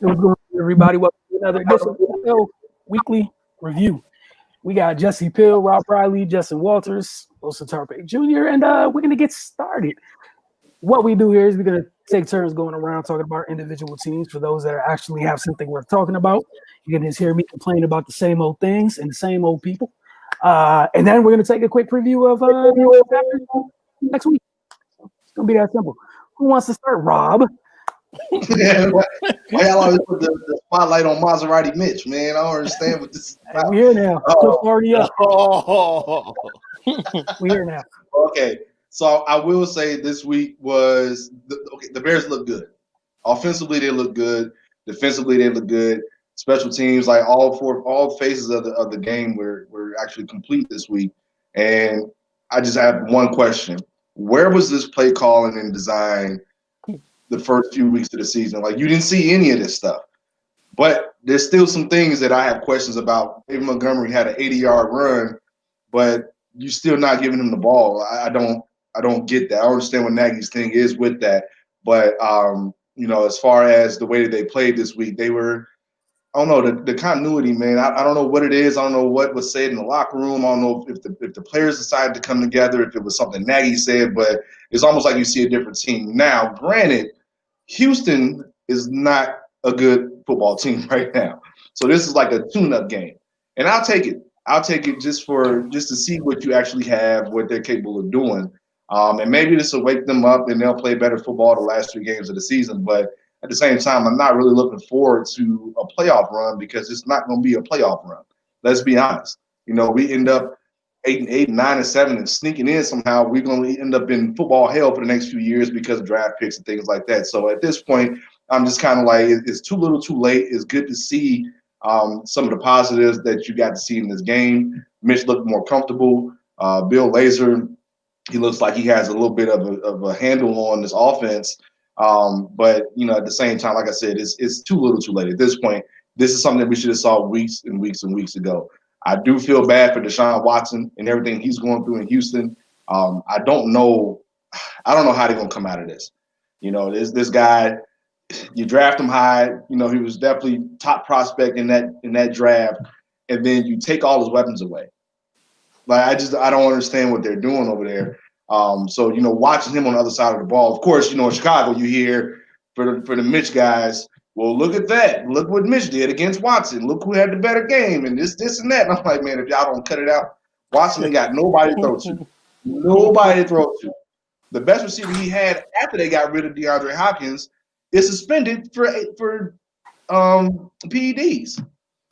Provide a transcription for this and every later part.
What's going on, everybody? Welcome to another edition of the Pill Weekly Review. We got Jesse Pill, Rob Riley, Justin Walters, Wilson Tarpe Jr., and we're going to get started. What we do here is we're going to take turns going around talking about individual teams for those that actually have something worth talking about. You can just hear me complain about the same old things and the same old people. And then we're going to take a quick preview of next week. It's going to be that simple. Who wants to start? Rob? Why y'all always put the spotlight on Maserati Mitch, man? I don't understand what this is about. We're here now. Clip's already up. We're here now. Okay, so I will say this week was the Bears look good. Offensively, they look good. Defensively, they look good. Special teams, like all phases of the game were actually complete this week. And I just have one question: where was this play calling and design the first few weeks of the season? Like, you didn't see any of this stuff. But there's still some things that I have questions about. David Montgomery had an 80-yard run, but you're still not giving him the ball. I don't get that. I understand what Nagy's thing is with that. But as far as the way that they played this week, they were, I don't know, the continuity, man. I don't know what it is. I don't know what was said in the locker room. I don't know if the players decided to come together, if it was something Nagy said, but it's almost like you see a different team. Now, granted, Houston is not a good football team right now. So this is like a tune-up game. And I'll take it. I'll take it just to see what you actually have, what they're capable of doing. And maybe this will wake them up and they'll play better football the last 3 games of the season. But at the same time, I'm not really looking forward to a playoff run because it's not going to be a playoff run. Let's be honest. We end up 8-8, 9-7, and sneaking in somehow. We're going to end up in football hell for the next few years because of draft picks and things like that. So at this point, I'm just kind of like, it's too little, too late. It's good to see some of the positives that you got to see in this game. Mitch looked more comfortable. Bill Lazor, he looks like he has a little bit of a handle on this offense. But at the same time, like I said, it's too little, too late at this point. This is something that we should have saw weeks and weeks and weeks ago. I do feel bad for Deshawn Watson and everything he's going through in Houston. I don't know how they're gonna come out of this. This guy, you draft him high. He was definitely top prospect in that draft, and then you take all his weapons away. Like, I don't understand what they're doing over there. So watching him on the other side of the ball. Of course, in Chicago, you hear for the Mitch guys. Well, look at that. Look what Mitch did against Watson. Look who had the better game and this and that. And I'm like, man, if y'all don't cut it out, Watson ain't got nobody to throw to. Nobody to throw to. The best receiver he had after they got rid of DeAndre Hopkins is suspended for PEDs.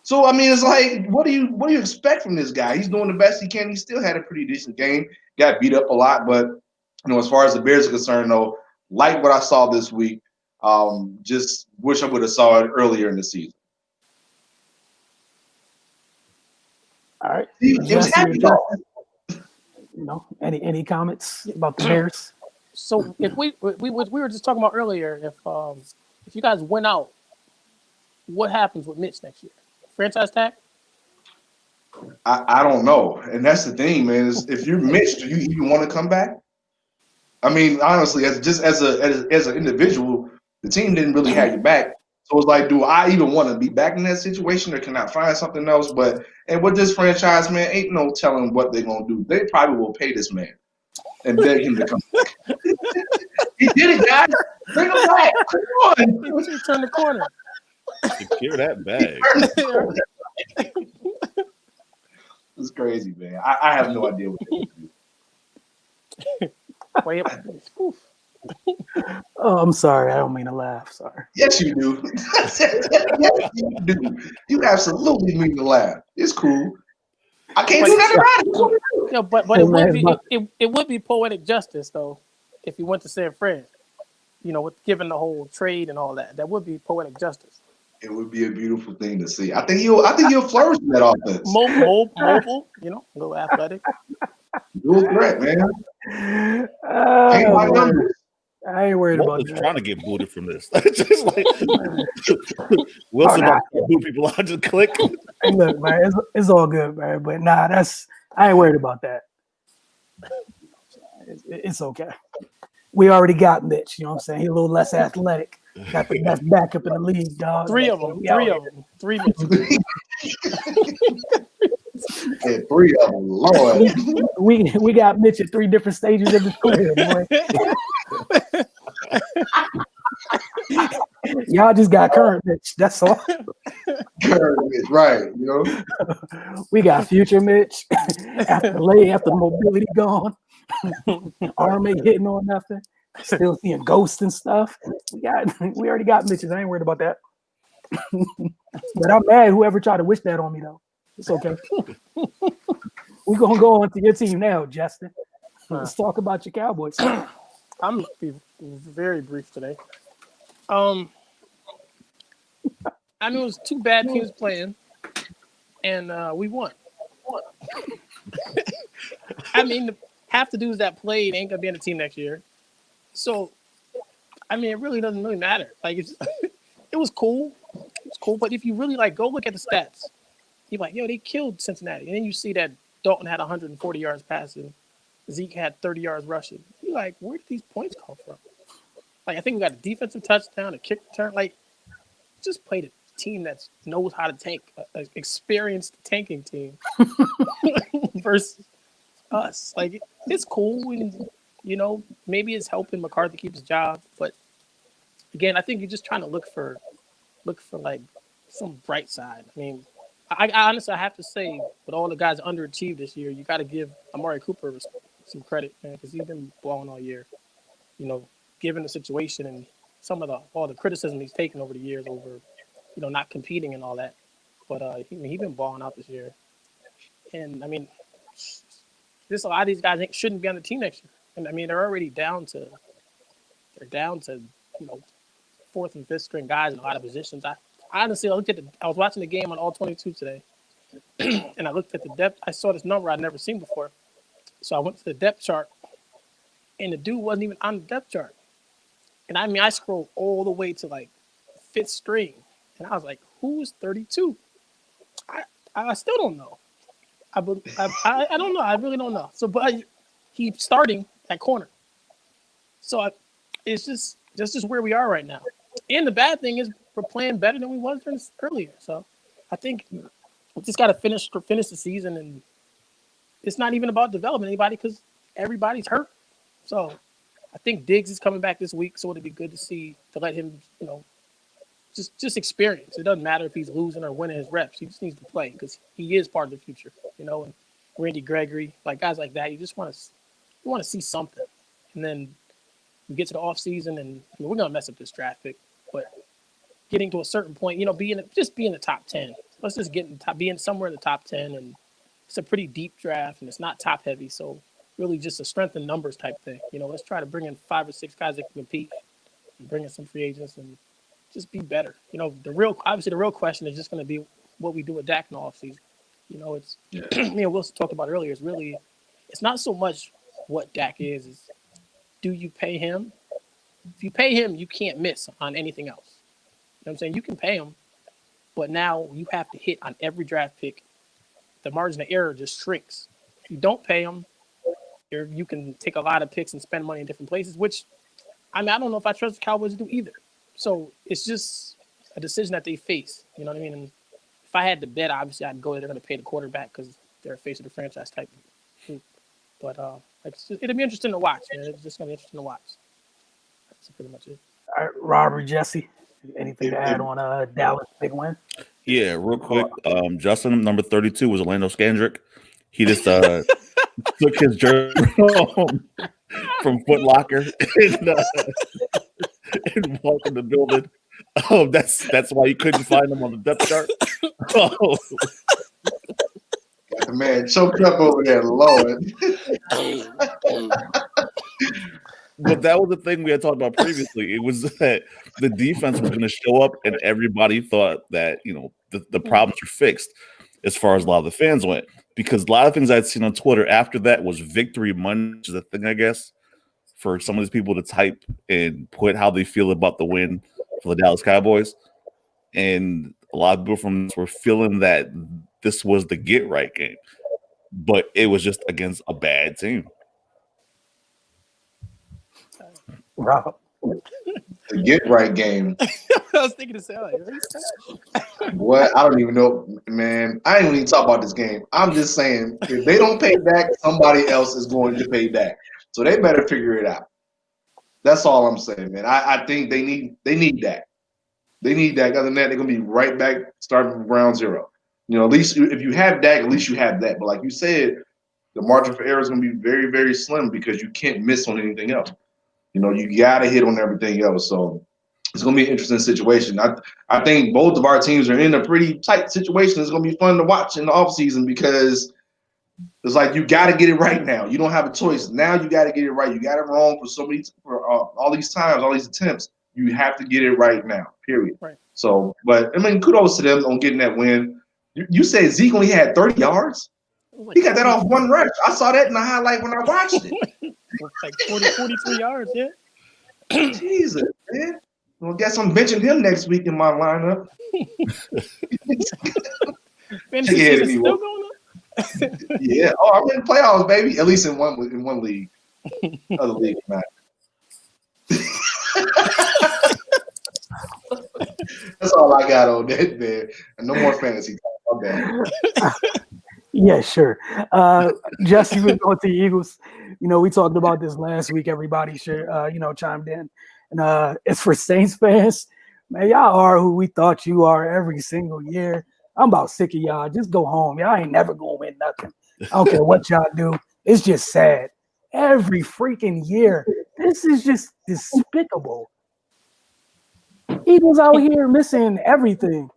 So, I mean, it's like, what do you expect from this guy? He's doing the best he can. He still had a pretty decent game. Got beat up a lot. But, as far as the Bears are concerned, though, like what I saw this week, just wish I would have saw it earlier in the season. All right. It was happy dog. Any comments about the Bears? So if we were just talking about earlier, if you guys went out, what happens with Mitch next year? Franchise tag? I don't know, and that's the thing, man. Is if you're Mitch, do you even want to come back? I mean, honestly, as an individual, the team didn't really have your back. So it's like, do I even want to be back in that situation, or can I find something else? And with this franchise, man, ain't no telling what they're gonna do. They probably will pay this man and beg him to come back. He did it, guys. Bring him back. Come on. He turned the corner. Secure that bag. It's crazy, man. I have no idea what they're gonna do. Oh, I'm sorry. I don't mean to laugh. Sorry. Yes, you do. Yes, you do. You absolutely mean to laugh. It's cool. I can't do that. Yeah, but it would be poetic justice though if he went to San Fran. With given the whole trade and all that, that would be poetic justice. It would be a beautiful thing to see. I think he'll flourish in that offense. Mobile, a little athletic. Dual threat, man. I ain't worried about that. Trying to get booted from this. Just like Wilson about to boot people out, just click. Hey, look, man, it's all good, man. But I ain't worried about that. It's okay. We already got Mitch. You know what I'm saying? He's a little less athletic. Got the best backup in the league, dog. Three of them. Three Mitches. Yeah, 3 of them, Lord. We got Mitch at 3 different stages of his career, boy. Y'all just got current Mitch. That's all. Right, you know. We got future Mitch after mobility gone. Arm ain't hitting on nothing. Still seeing ghosts and stuff. We already got Mitches. I ain't worried about that. But I'm mad whoever tried to wish that on me though. It's okay. We're gonna go on to your team now, Justin. Let's talk about your Cowboys. I'm gonna be very brief today. I mean, it was 2 bad teams playing, and we won. I mean, half the dudes that played ain't gonna be on the team next year, so I mean, it really doesn't really matter. Like, it was cool. It's cool, but if you really go look at the stats, you're like, yo, they killed Cincinnati, and then you see that Dalton had 140 yards passing, Zeke had 30 yards rushing. You're like, where did these points come from? Like, I think we got a defensive touchdown, a kick return. Like, just played a team that knows how to tank, an experienced tanking team versus us. Like, it's cool, and maybe it's helping McCarthy keep his job, but again, I think you're just trying to look for like some bright side. I mean, I honestly, I have to say, with all the guys underachieved this year, you got to give Amari Cooper some credit, man, because he's been balling all year. Given the situation and some of all the criticism he's taken over the years over, not competing and all that. But he's been balling out this year. And I mean, a lot of these guys shouldn't be on the team next year. And I mean, they're already down to 4th and 5th string guys in a lot of positions. I honestly, I was watching the game on all 22 today, and I looked at the depth. I saw this number I'd never seen before. So I went to the depth chart, and the dude wasn't even on the depth chart. And I mean, I scrolled all the way to 5th string, and I was like, who is 32? I still don't know. I don't know. I really don't know. So, but he's starting at corner. So it's just where we are right now. And the bad thing is we're playing better than we was earlier. So I think we just got to finish the season, and it's not even about developing anybody because everybody's hurt. So I think Diggs is coming back this week, so it'd be good to let him, just experience. It doesn't matter if he's losing or winning his reps. He just needs to play because he is part of the future, and Randy Gregory, guys like that, you just want to see something. And then we get to the offseason, and we're going to mess up this draft pick, but getting to a certain point, be in the top 10. Let's just be in somewhere in the top 10, and it's a pretty deep draft, and it's not top heavy, so really just a strength in numbers type thing. Let's try to bring in 5 or 6 guys that can compete, and bring in some free agents, and just be better. The real question is just going to be what we do with Dak in the offseason. It's me and Wilson talked about earlier. It's not so much what Dak is do you pay him? If you pay him, you can't miss on anything else. You know what I'm saying? You can pay him, but now you have to hit on every draft pick. The margin of error just shrinks. If you don't pay him, you can take a lot of picks and spend money in different places, which, I mean, I don't know if I trust the Cowboys to do either. So it's just a decision that they face. You know what I mean? And if I had to bet, obviously I'd go, they're going to pay the quarterback because they're a face of the franchise type. But it'll be interesting to watch, man. It's just going to be interesting to watch. That's pretty much it. All right, Robert, Jesse, anything to add on Dallas big win? Yeah, real quick. Justin, number 32 was Orlando Skandrick. He just took his jersey from Foot Locker and walked in the building. That's why you couldn't find him on the depth chart. Got the man choked up over there, Lord. But that was the thing we had talked about previously. It was that the defense was going to show up, and everybody thought that the problems were fixed as far as a lot of the fans went. Because a lot of things I'd seen on Twitter after that was Victory Monday, which is a thing, I guess, for some of these people to type and put how they feel about the win for the Dallas Cowboys. And a lot of people from this were feeling that this was the get-right game. But it was just against a bad team. Rob. The get right game. I was thinking to say, What? I don't even know, man. I ain't even talk about this game. I'm just saying, if they don't pay Dak, somebody else is going to pay Dak. So they better figure it out. That's all I'm saying, man. I think they need Dak. They need Dak. Other than that, they're gonna be right back starting from ground zero. At least if you have Dak, at least you have that. But like you said, the margin for error is gonna be very, very slim because you can't miss on anything else. You gotta hit on everything else. So it's gonna be an interesting situation. I think both of our teams are in a pretty tight situation. It's gonna be fun to watch in the offseason because it's like you got to get it right now. You don't have a choice. Now you got to get it right. You got it wrong for all these times, all these attempts. You have to get it right now, period. Right. So, but, I mean, kudos to them on getting that win. You said Zeke only had 30 yards? He got that off one rush. I saw that in the highlight when I watched it. Like 43 yards, yeah. Jesus, man. Well, guess I'm benching him next week in my lineup. Fantasy season still going on? Yeah. Oh, I'm in playoffs, baby. At least in one league. Other league, not. That's all I got on that, man. And no more fantasy talk. Okay. Yeah, sure. Jesse was going to the Eagles. We talked about this last week. Everybody chimed in. And it's for Saints fans. Man, y'all are who we thought you are every single year. I'm about sick of y'all. Just go home. Y'all ain't never going to win nothing. I don't care what y'all do. It's just sad. Every freaking year. This is just despicable. Eagles out here missing everything.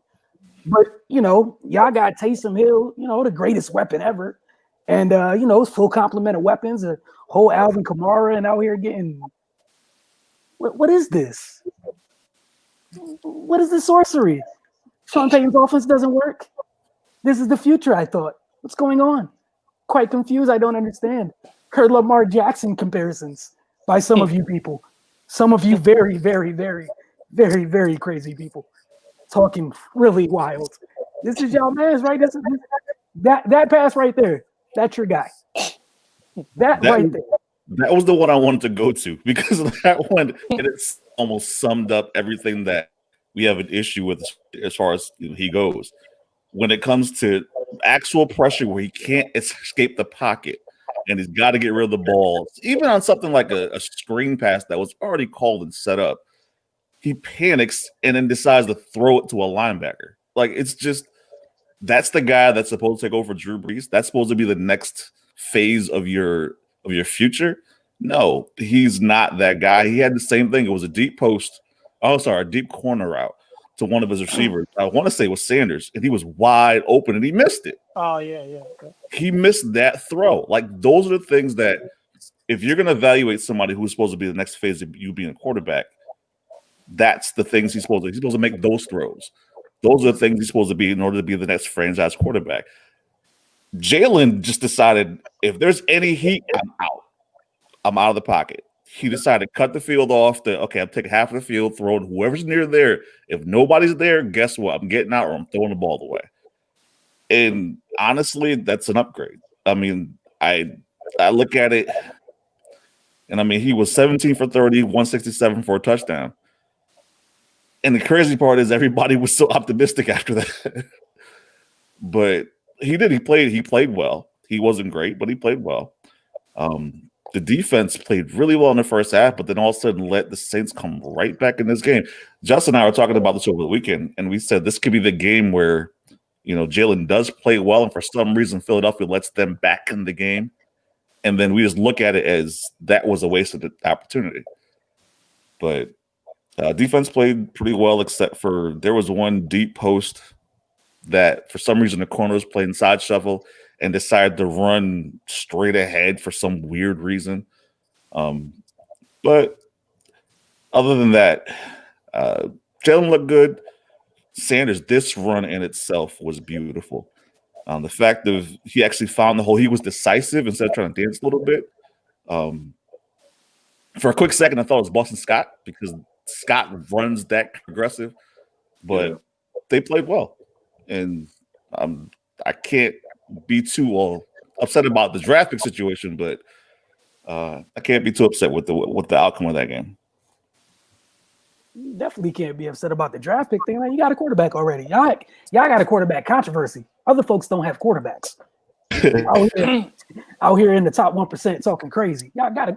But, y'all got Taysom Hill, the greatest weapon ever. And, it's full complement of weapons. A whole Alvin Kamara and out here getting – what is this? What is this sorcery? Sean Payton's offense doesn't work. This is the future, I thought. What's going on? Quite confused. I don't understand. Heard Lamar Jackson comparisons by some of you people. Some of you very, very, very, very, very crazy people. Talking really wild. This is y'all man's, right? That pass right there. That's your guy. That right there. That was the one I wanted to go to because that one it's almost summed up everything that we have an issue with as far as he goes. When it comes to actual pressure where he can't escape the pocket and he's got to get rid of the ball, even on something like a screen pass that was already called and set up, he panics and then decides to throw it to a linebacker. Like, it's just, that's the guy that's supposed to take over Drew Brees. That's supposed to be the next phase of your future. No, he's not that guy. He had the same thing. It was a deep post. Oh, sorry, a deep corner route to one of his receivers. I want to say it was Sanders, and he was wide open, and he missed it. Oh, yeah. He missed that throw. Like, those are the things that if you're going to evaluate somebody who's supposed to be the next phase of you being a quarterback, that's the things he's supposed to make those throws. Those are the things he's supposed to be in order to be the next franchise quarterback. Jalen just decided if there's any heat, I'm out. I'm out of the pocket. He decided to cut the field off. I'm taking half of the field, throwing whoever's near there. If nobody's there, guess what? I'm getting out or I'm throwing the ball away. And honestly, that's an upgrade. I mean, I look at it, and I mean, he was 17 for 30, 167 for a touchdown. And the crazy part is everybody was so optimistic after that. But he did. He played well. He wasn't great, but he played well. The defense played really well in the first half, but then all of a sudden let the Saints come right back in this game. Justin and I were talking about this over the weekend, and we said this could be the game where, Jalen does play well, and for some reason Philadelphia lets them back in the game. And then we just look at it as that was a waste of the opportunity. But defense played pretty well, except for there was one deep post that for some reason the corner was playing side shuffle and decided to run straight ahead for some weird reason. But other than that, Jalen looked good. Sanders, this run in itself was beautiful. The fact that he actually found the hole, he was decisive instead of trying to dance a little bit. For a quick second, I thought it was Boston Scott because Scott runs that aggressive, but they played well. And I can't be too upset about the draft pick situation, but I can't be too upset with the outcome of that game. You definitely can't be upset about the draft pick thing. Man, you got a quarterback already. Y'all got a quarterback controversy. Other folks don't have quarterbacks. Out here in the top 1% talking crazy. Y'all got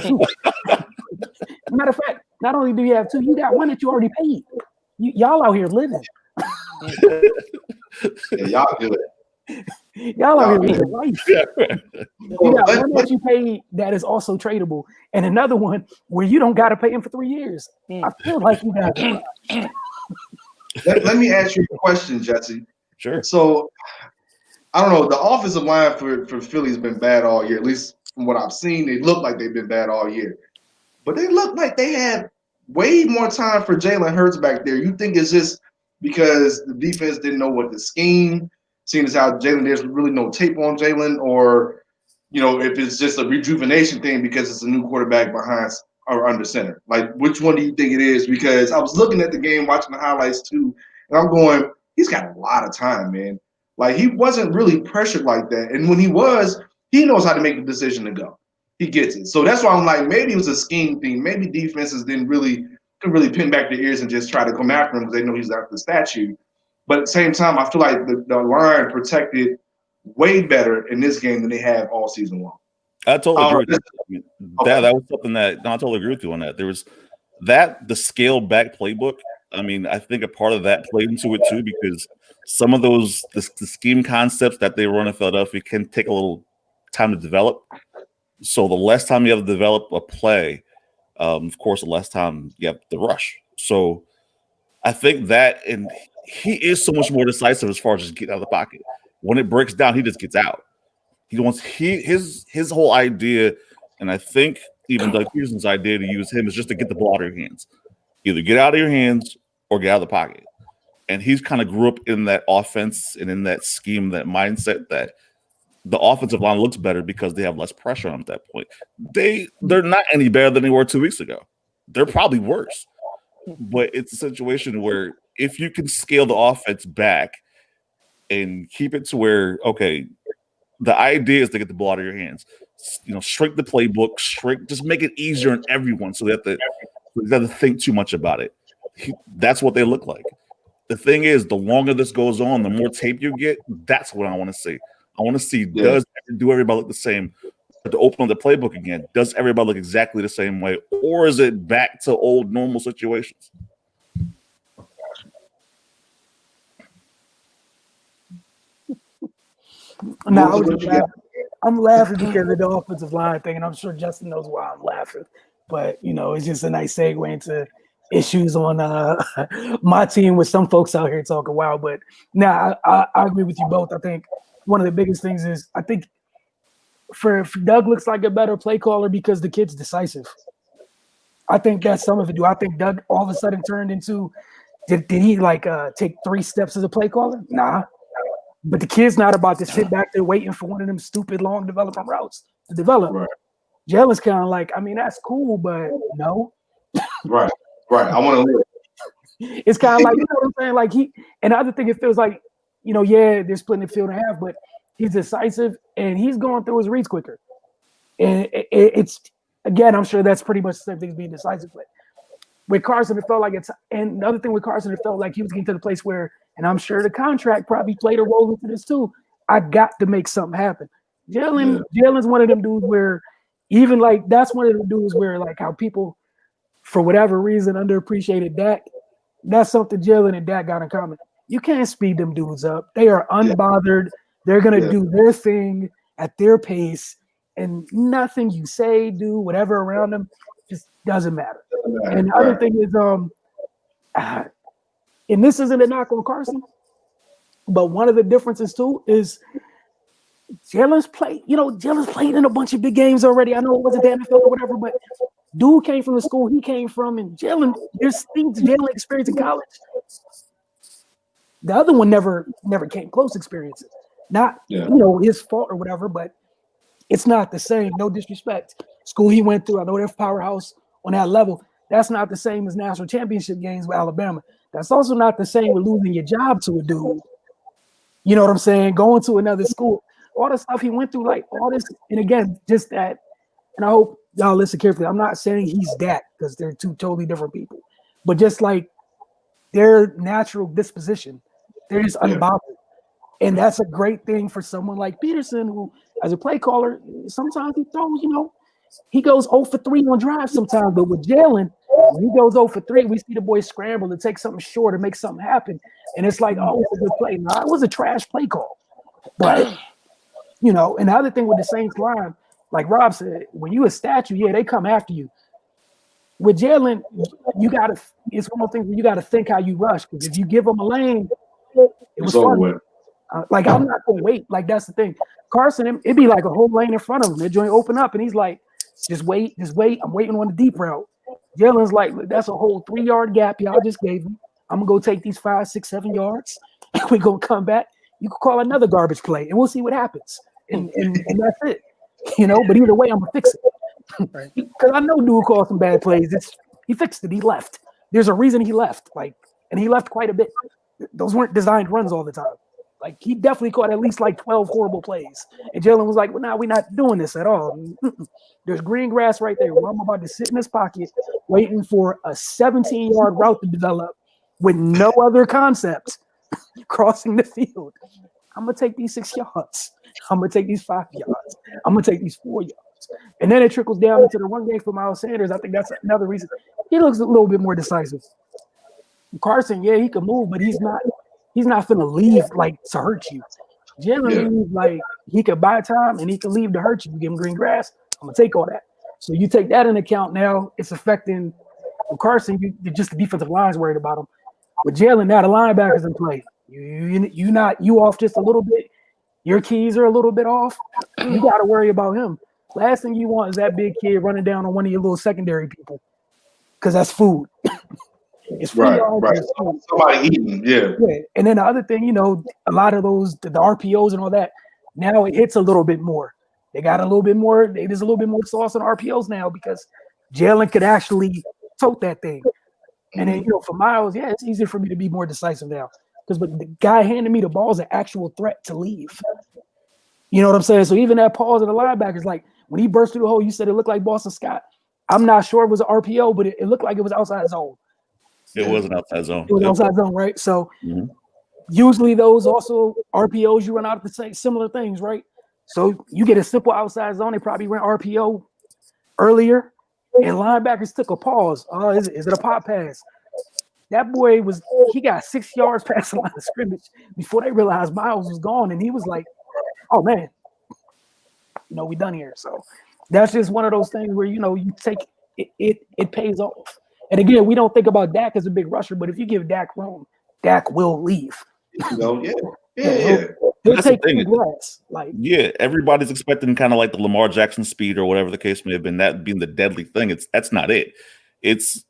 two. Matter of fact, not only do you have two, you got one that you already paid. Y'all out here living. Yeah, y'all do it. Y'all out here living life. You got one that you paid that is also tradable, and another one where you don't got to pay him for 3 years. I feel like you guys. Let me ask you a question, Jesse. Sure. So, I don't know. The offensive line for Philly has been bad all year. At least from what I've seen, they look like they've been bad all year. But they look like they had way more time for Jalen Hurts back there. You think it's just because the defense didn't know what to scheme, seeing as how there's really no tape on Jalen, or if it's just a rejuvenation thing because it's a new quarterback behind or under center. Like, which one do you think it is? Because I was looking at the game, watching the highlights too, and I'm going, he's got a lot of time, man. Like, he wasn't really pressured like that. And when he was, he knows how to make the decision to go. He gets it. So that's why I'm like, maybe it was a scheme thing. Maybe defenses couldn't really pin back their ears and just try to come after him because they know he's after the statue. But at the same time, I feel like the line protected way better in this game than they have all season long. I totally agree with that. That was something that I totally agree with you on that. There was the scaled back playbook. I mean, I think a part of that played into it too, because some of the scheme concepts that they run in Philadelphia can take a little time to develop. So the less time you have to develop a play, of course, the less time you have to rush. So I think that, and he is so much more decisive as far as just getting out of the pocket. When it breaks down, he just gets out. He wants his whole idea, and I think even Doug Peterson's idea to use him is just to get the ball out of your hands. Either get out of your hands or get out of the pocket. And he's kind of grew up in that offense and in that scheme, that mindset that the offensive line looks better because they have less pressure on them at that point. They're not any better than they were 2 weeks ago. They're probably worse. But it's a situation where if you can scale the offense back and keep it to where, okay, the idea is to get the ball out of your hands. Shrink the playbook, just make it easier on everyone so that they have to think too much about it. That's what they look like. The thing is, the longer this goes on, the more tape you get, that's what I want to see. I want to see, do everybody look the same? To open up the playbook again, does everybody look exactly the same way? Or is it back to old normal situations? No, I'm laughing because of the offensive line thing, and I'm sure Justin knows why I'm laughing. But, it's just a nice segue into issues on my team with some folks out here talking wild. But I agree with you both. I think one of the biggest things is, I think for Doug looks like a better play caller because the kid's decisive. I think that's some of it. Do I think Doug all of a sudden turned into did he take 3 steps as a play caller? Nah. But the kid's not about to sit back there waiting for one of them stupid long development routes to develop. Right. Jalen's kind of like, I mean, that's cool, but no. Right. I want to live. It's kind of like, you know what I'm saying? Like and the other thing, it feels like, they're splitting the field in half, but he's decisive and he's going through his reads quicker. And it's, again, I'm sure that's pretty much the same thing as being decisive. But with Carson, it felt like and the other thing with Carson, it felt like he was getting to the place where, and I'm sure the contract probably played a role into this too, I got to make something happen. Jalen's one of them dudes where that's one of them dudes where how people, for whatever reason, underappreciated Dak. That's something Jalen and Dak got in common. You can't speed them dudes up. They are unbothered. They're going to do their thing at their pace, and nothing you say, do, whatever around them just doesn't matter. And the other thing is, and this isn't a knock on Carson, but one of the differences too is Jalen's played in a bunch of big games already. I know it wasn't the NFL or whatever, but dude came from the school he came from, and there's things Jalen experienced in college. The other one never came close experiences. Not his fault or whatever, but it's not the same. No disrespect. School he went through, I know they're powerhouse on that level. That's not the same as national championship games with Alabama. That's also not the same with losing your job to a dude. You know what I'm saying? Going to another school. All the stuff he went through, all this, and again, just that, and I hope y'all listen carefully. I'm not saying he's that, because they're two totally different people. but just like their natural disposition, they're just unbothered. And that's a great thing for someone like Peterson, who, as a play caller, sometimes he throws, he goes 0 for 3 on drives sometimes. But with Jalen, when he goes 0 for 3, we see the boys scramble to take something short or make something happen. And it's like, oh, it's a good play. No, it was a trash play call. But, and the other thing with the Saints line, like Rob said, when you a statue, they come after you. With Jalen, it's one of those things where you got to think how you rush. Because if you give him a lane, it was fun. Like, I'm not going to wait. Like, that's the thing. Carson, it'd be like a whole lane in front of him. That joint open up, and he's like, just wait. I'm waiting on the deep route. Jalen's like, look, that's a whole 3-yard gap y'all just gave me. I'm going to go take these 5, 6, 7 yards. We're going to come back. You can call another garbage play, and we'll see what happens. And that's it. But either way, I'm going to fix it. Because I know dude called some bad plays. He fixed it. He left. There's a reason he left. And he left quite a bit. Those weren't designed runs all the time. Like, he definitely caught at least 12 horrible we're not doing this at all. There's green grass right there. Well, I'm about to sit in this pocket waiting for a 17-yard route to develop with no other concept crossing the field. I'm going to take these 6 yards. I'm going to take these 5 yards. I'm going to take these 4 yards. And then it trickles down into the run game for Miles Sanders. I think that's another reason. He looks a little bit more decisive. Carson, he can move, but he's not going to leave to hurt you. Jalen, he could buy time and he can leave to hurt you. You give him green grass, I'm going to take all that. So you take that into account now, it's affecting Carson. You're just the defensive line's worried about him. With Jalen, now the linebackers in play. You off just a little bit. Your keys are a little bit off. You got to worry about him. Last thing you want is that big kid running down on one of your little secondary people, because that's food. It's food. Right. Somebody eating, yeah. And then the other thing, a lot of those, the RPOs and all that, now it hits a little bit more. They got a little bit more. There's a little bit more sauce on RPOs now because Jalen could actually tote that thing. And then, for Miles, it's easier for me to be more decisive now because the guy handing me the ball is an actual threat to leave. You know what I'm saying? So even that pause of the linebackers, like when he burst through the hole, you said it looked like Boston Scott. I'm not sure it was an RPO, but it looked like it was outside zone. It was an outside zone. It was outside zone, right? So usually those also RPOs, you run out of the same similar things, right? So you get a simple outside zone. They probably ran RPO earlier, and linebackers took a pause. Is it a pop pass? That boy he got 6 yards past the line of scrimmage before they realized Miles was gone, and he was like, oh man, we done here. So that's just one of those things where you take it pays off. And again, we don't think about Dak as a big rusher, but if you give Dak room, Dak will leave. He'll take the glass. Everybody's expecting kind of like the Lamar Jackson speed or whatever the case may have been, that being the deadly thing. That's not it. It's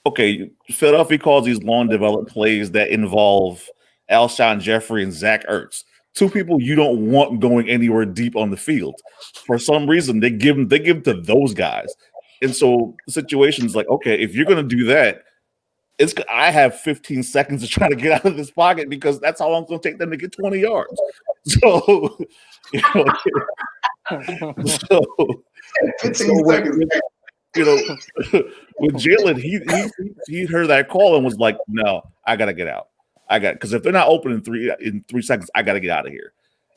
okay. Philadelphia calls these long developed plays that involve Alshon Jeffrey and Zach Ertz. 2 people you don't want going anywhere deep on the field. For some reason, they give to those guys. And so the situation is like, okay, if you're going to do that, I have 15 seconds to try to get out of this pocket because that's how long it's going to take them to get 20 yards. So, 15 seconds. With Jalen, he heard that call and was like, no, I got to get out. Because if they're not open in 3 seconds, I got to get out of here.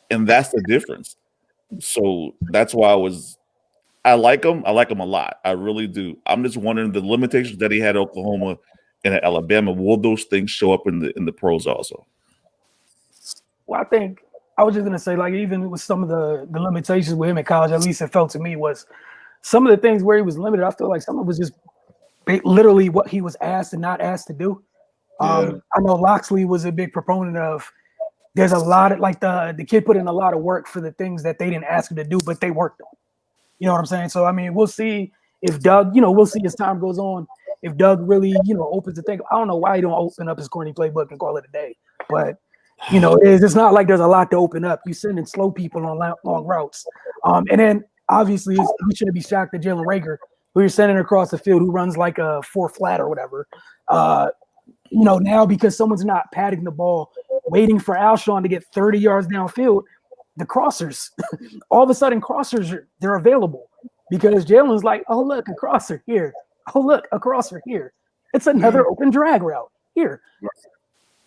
And that's the difference. So that's why I like him. I like him a lot. I really do. I'm just wondering the limitations that he had at Oklahoma and at Alabama. Will those things show up in the pros also? Well, I think I was just gonna say, even with some of the limitations with him in college, at least it felt to me was some of the things where he was limited. I feel like some of it was just literally what he was asked and not asked to do. I know Loxley was a big proponent of. There's a lot of the kid put in a lot of work for the things that they didn't ask him to do, but they worked on. You know what I'm saying? So, we'll see if Doug, we'll see as time goes on, if Doug really, opens the thing. I don't know why he don't open up his corny playbook and call it a day. But, it's not like there's a lot to open up. You sending slow people on long routes. And then, obviously, we shouldn't be shocked that Jalen Reagor, who you're sending across the field, who runs like a 4 flat or whatever, now because someone's not patting the ball, waiting for Alshon to get 30 yards downfield, the crossers, all of a sudden they're available because Jalen's like, oh, look, a crosser here. Oh, look, a crosser here. It's another open drag route here.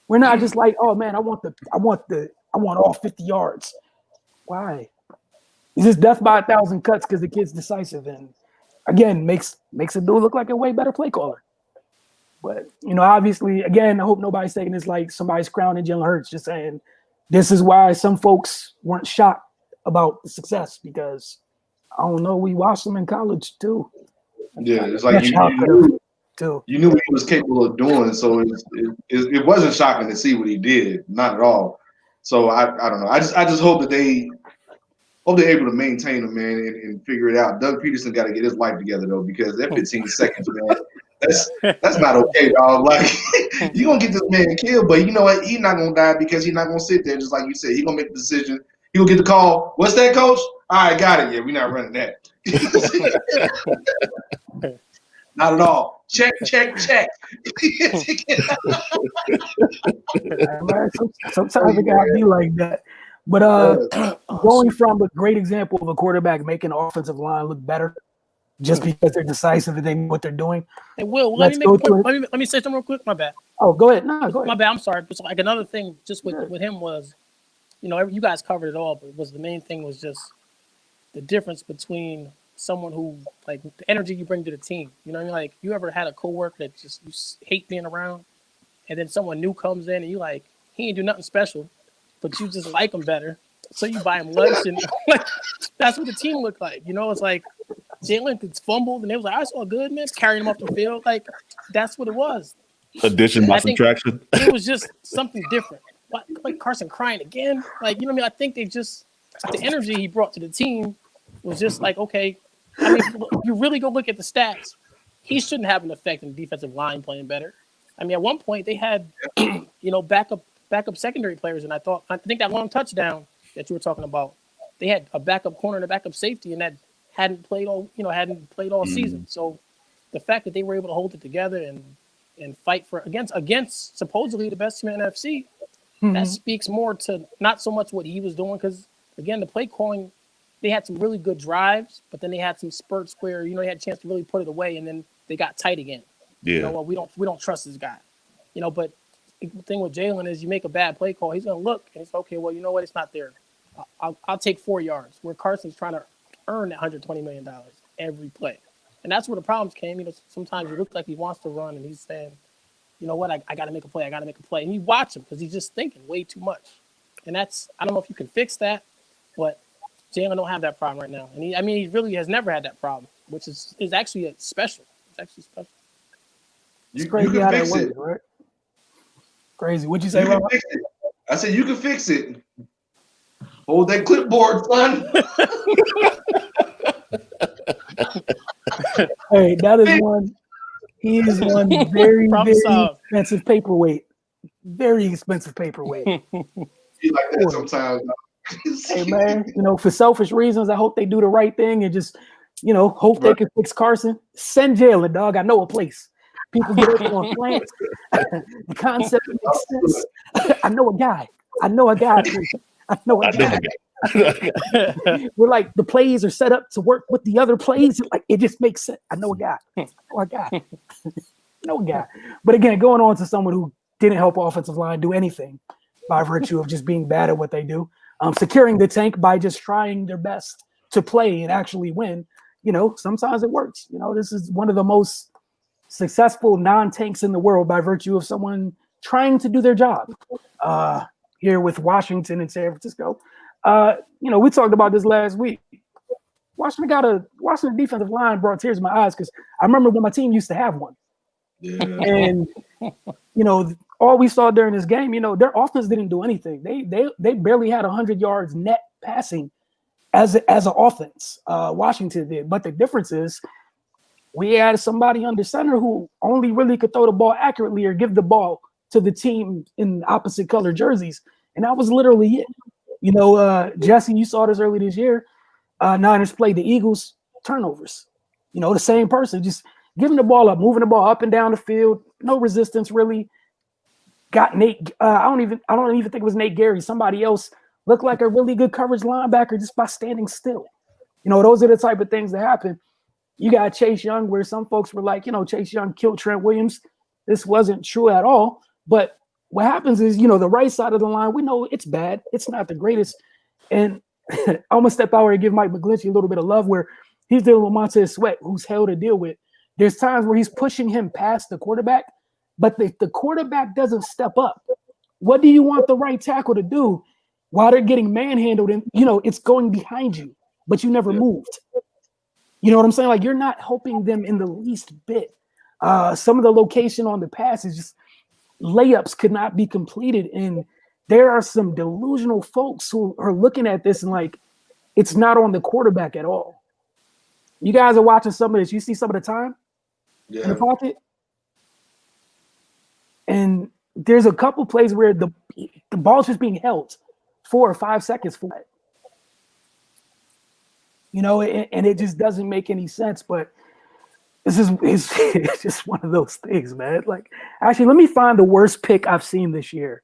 We're not just like, oh man, I want all 50 yards. Why? It's just death by 1,000 cuts because the kid's decisive and again makes a dude look like a way better play caller. But obviously, again, I hope nobody's taking this like somebody's crowning Jalen Hurts, just saying this is why some folks weren't shocked about the success because I don't know, we watched him in college too. Yeah, it's like you knew what he was capable of doing, so it wasn't shocking to see what he did, not at all. So I don't know. I just hope that they're able to maintain him, man, and figure it out. Doug Peterson got to get his life together though, because that 15 seconds, man, that's not okay, dog. Like you gonna get this man killed, but you know what? He's not gonna die because he's not gonna sit there just like you said. He gonna make the decision. He gonna get the call. What's that, coach? All right, got it. Yeah, we're not running that. Not at all. Check. Sometimes it gotta be like that. But going from a great example of a quarterback making the offensive line look better just because they're decisive and they know what they're doing. Hey, Will, let me say something real quick. My bad. Oh, go ahead. No, go ahead. My bad. I'm sorry. But like another thing just with him was, you guys covered it all, but the main thing was just the difference between someone who, like, the energy you bring to the team. You know what I mean? Like, you ever had a coworker that just you hate being around, and then someone new comes in and you like, he ain't do nothing special, but you just like him better, so you buy him lunch, and like that's what the team looked like. It's like Jalen gets fumbled, and it was like, I saw good, man, carrying him off the field. Like that's what it was. Addition by subtraction. It was just something different. Like Carson crying again. Like, you know what I mean? I think the energy he brought to the team was just like, okay. I mean, you really go look at the stats. He shouldn't have an effect in the defensive line playing better. I mean, at one point they had, backup secondary players, and I think that long touchdown that you were talking about, they had a backup corner and a backup safety, and that hadn't played all season. So the fact that they were able to hold it together and fight against supposedly the best team in the NFC, that speaks more to not so much what he was doing, because again, the play calling, they had some really good drives, but then they had some spurts where they had a chance to really put it away, and then they got tight again. Yeah. We don't trust this guy. But the thing with Jalen is you make a bad play call, he's gonna look and he's okay. Well, you know what? It's not there. I'll take 4 yards. Where Carson's trying to earn that $120 million every play, and that's where the problems came. Sometimes it looks like he wants to run, and he's saying, you know what? I got to make a play. I got to make a play, and you watch him because he's just thinking way too much. And I don't know if you can fix that, but Jalen don't have that problem right now, and he really has never had that problem, which is actually special. It's actually special. It's crazy how that works, right? Crazy. What'd you say, Rob? I said you can fix it. Hold that clipboard, son. Hey, that is one. He is one very, very expensive paperweight. Very expensive paperweight. Be like that sometimes. Hey man, for selfish reasons, I hope they do the right thing and just, hope they can fix Carson. Send Jalen, dog. I know a place. People get up on plants. The concept makes sense. I know a guy. We're like, the plays are set up to work with the other plays. Like, it just makes sense. I know a guy. But again, going on to someone who didn't help offensive line do anything by virtue of just being bad at what they do. Securing the tank by just trying their best to play and actually win. Sometimes it works. This is one of the most successful non-tanks in the world by virtue of someone trying to do their job. Here with Washington and San Francisco. We talked about this last week. Washington defensive line brought tears to my eyes because I remember when my team used to have one. Yeah. And all we saw during this game, their offense didn't do anything. They barely had 100 yards net passing as an offense. Washington did, but the difference is we had somebody under center who only really could throw the ball accurately or give the ball to the team in opposite color jerseys, and that was literally it. Jesse, you saw this early this year. Niners played the Eagles turnovers. The same person just giving the ball up, moving the ball up and down the field, no resistance really. Got Nate. I don't even think it was Nate Gary. Somebody else looked like a really good coverage linebacker just by standing still. Those are the type of things that happen. You got Chase Young, where some folks were like, Chase Young killed Trent Williams. this wasn't true at all. But what happens is, the right side of the line, we know it's bad. It's not the greatest. And I'm going to step out and give Mike McGlinchey a little bit of love where he's dealing with Montez Sweat, who's hell to deal with. There's times where he's pushing him past the quarterback, but the quarterback doesn't step up. What do you want the right tackle to do while they're getting manhandled and, it's going behind you, but you never moved? You know what I'm saying? Like, you're not helping them in the least bit. Some of the location on the pass is just layups could not be completed. And there are some delusional folks who are looking at this and like, it's not on the quarterback at all. You guys are watching some of this. You see some of the time in the pocket? And there's a couple plays where the ball's just being held 4 or 5 seconds for it. And it just doesn't make any sense. But it's just one of those things, man. Like, actually, let me find the worst pick I've seen this year.